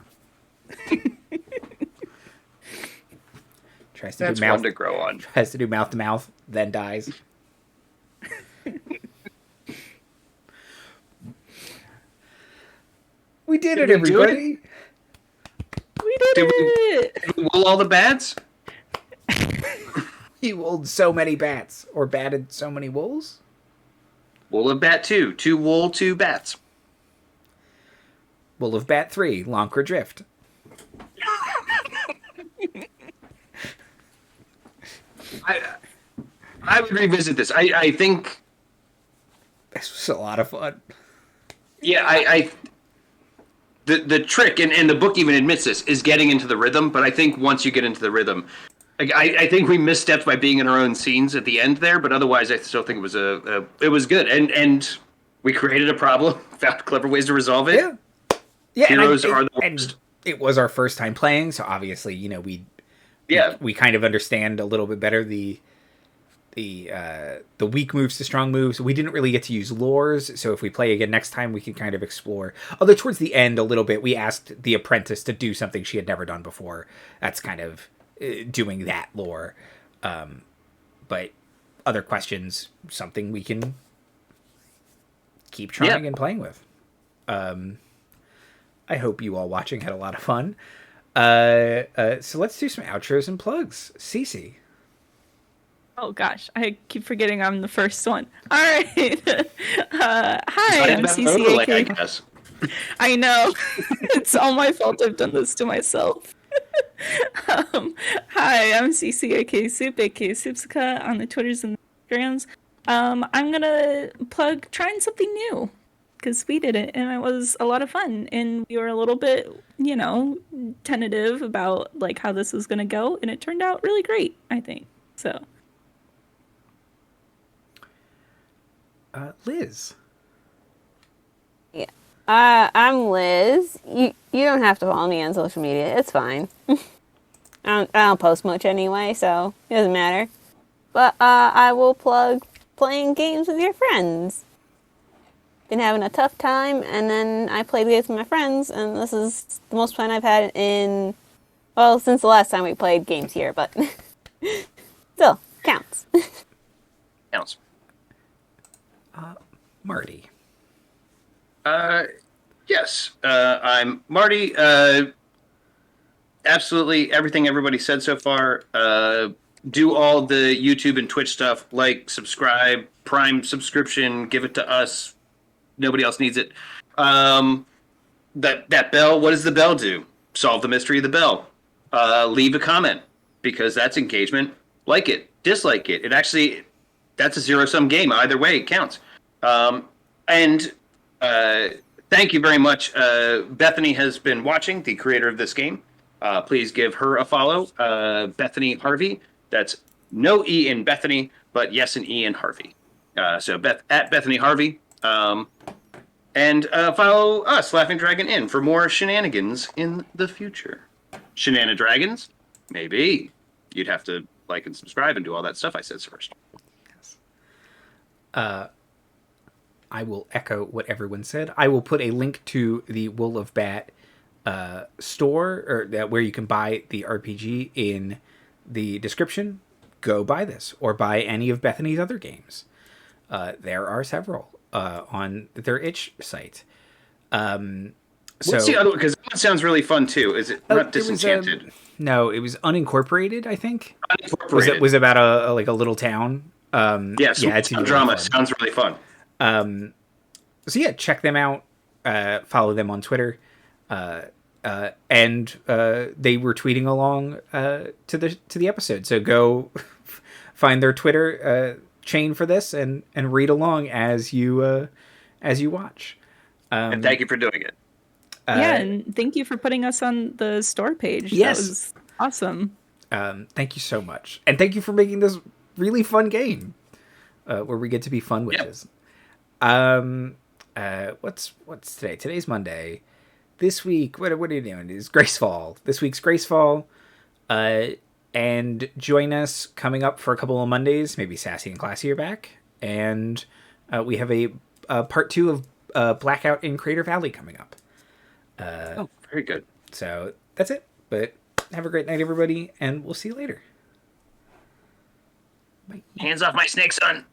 Tries to That's do mouth one to grow on. Tries to do mouth to mouth, then dies. We did it, Did we do it? everybody. We did it! Did we wool all the bats? You wooled so many bats, or batted so many wolves. Wool of bat 2. 2 wool, 2 bats. Wool of bat 3, Lonkra Drift. I would revisit this. I think... This was a lot of fun. Yeah, the trick, and the book even admits this, is getting into the rhythm, but I think once you get into the rhythm... Like, I think we misstepped by being in our own scenes at the end there, but otherwise I still think it was it was good. And we created a problem, found clever ways to resolve it. Yeah. Yeah, Heroes are the and worst. it was our first time playing, so obviously, you know, we kind of understand a little bit better the weak moves to strong moves. We didn't really get to use lures, so if we play again next time, we can kind of explore. Although towards the end, a little bit, we asked the apprentice to do something she had never done before. That's kind of doing that lore. But other questions, something we can keep trying and playing with. I hope you all watching had a lot of fun. So let's do some outros and plugs. Cece. Oh gosh, I keep forgetting I'm the first one. All right. Hi, I'm CCAK. I guess. I know. It's all my fault. I've done this to myself. Hi, I'm CCAK Soup, aka Soupsica, on the Twitters and the Instagrams. I'm gonna plug trying something new, because we did it and it was a lot of fun, and we were a little bit, you know, tentative about like how this was gonna go, and it turned out really great, I think. So Liz. Yeah. I'm Liz. You don't have to follow me on social media. It's fine. I don't post much anyway, so it doesn't matter. But I will plug playing games with your friends. Been having a tough time, and then I played games with my friends, and this is the most fun I've had since the last time we played games here, but still, counts. Counts. Marty. Yes. I'm Marty. Absolutely everything everybody said so far. Do all the YouTube and Twitch stuff. Like, subscribe, Prime subscription, give it to us. Nobody else needs it. That bell, what does the bell do? Solve the mystery of the bell. Leave a comment, because that's engagement. Like it, dislike it. It actually, that's a zero-sum game. Either way, it counts. And thank you very much. Bethany has been watching, the creator of this game. Please give her a follow. Bethany Harvey. That's no E in Bethany, but yes, an E in Harvey. So at Bethany Harvey. And follow us, Laughing Dragon Inn, for more shenanigans in the future. Shenanadragons? Maybe. You'd have to like and subscribe and do all that stuff I said first. I will echo what everyone said. I will put a link to the Wool of Bat store, or where you can buy the RPG, in the description. Go buy this, or buy any of Bethany's other games. There are several on their itch site. What's the other one? Because that one sounds really fun too. Is it not Disenchanted? No, it was Unincorporated, I think. Unincorporated. Was about a little town. It's drama. Really sounds really fun. So yeah, check them out. Follow them on Twitter. And they were tweeting along to the episode. So go find their Twitter chain for this and read along as you watch. And thank you for doing it. And thank you for putting us on the store page. Yes. That was awesome. Thank you so much. And thank you for making this really fun game where we get to be fun witches. Yep. What's today? Today's Monday. This week, what are you doing? It's Gracefall. This week's Gracefall. And join us coming up for a couple of Mondays. Maybe Sassy and Classy are back. And we have a part 2 of Blackout in Crater Valley coming up. Very good. So that's it. But have a great night, everybody, and we'll see you later. Bye. Hands off my snake, son.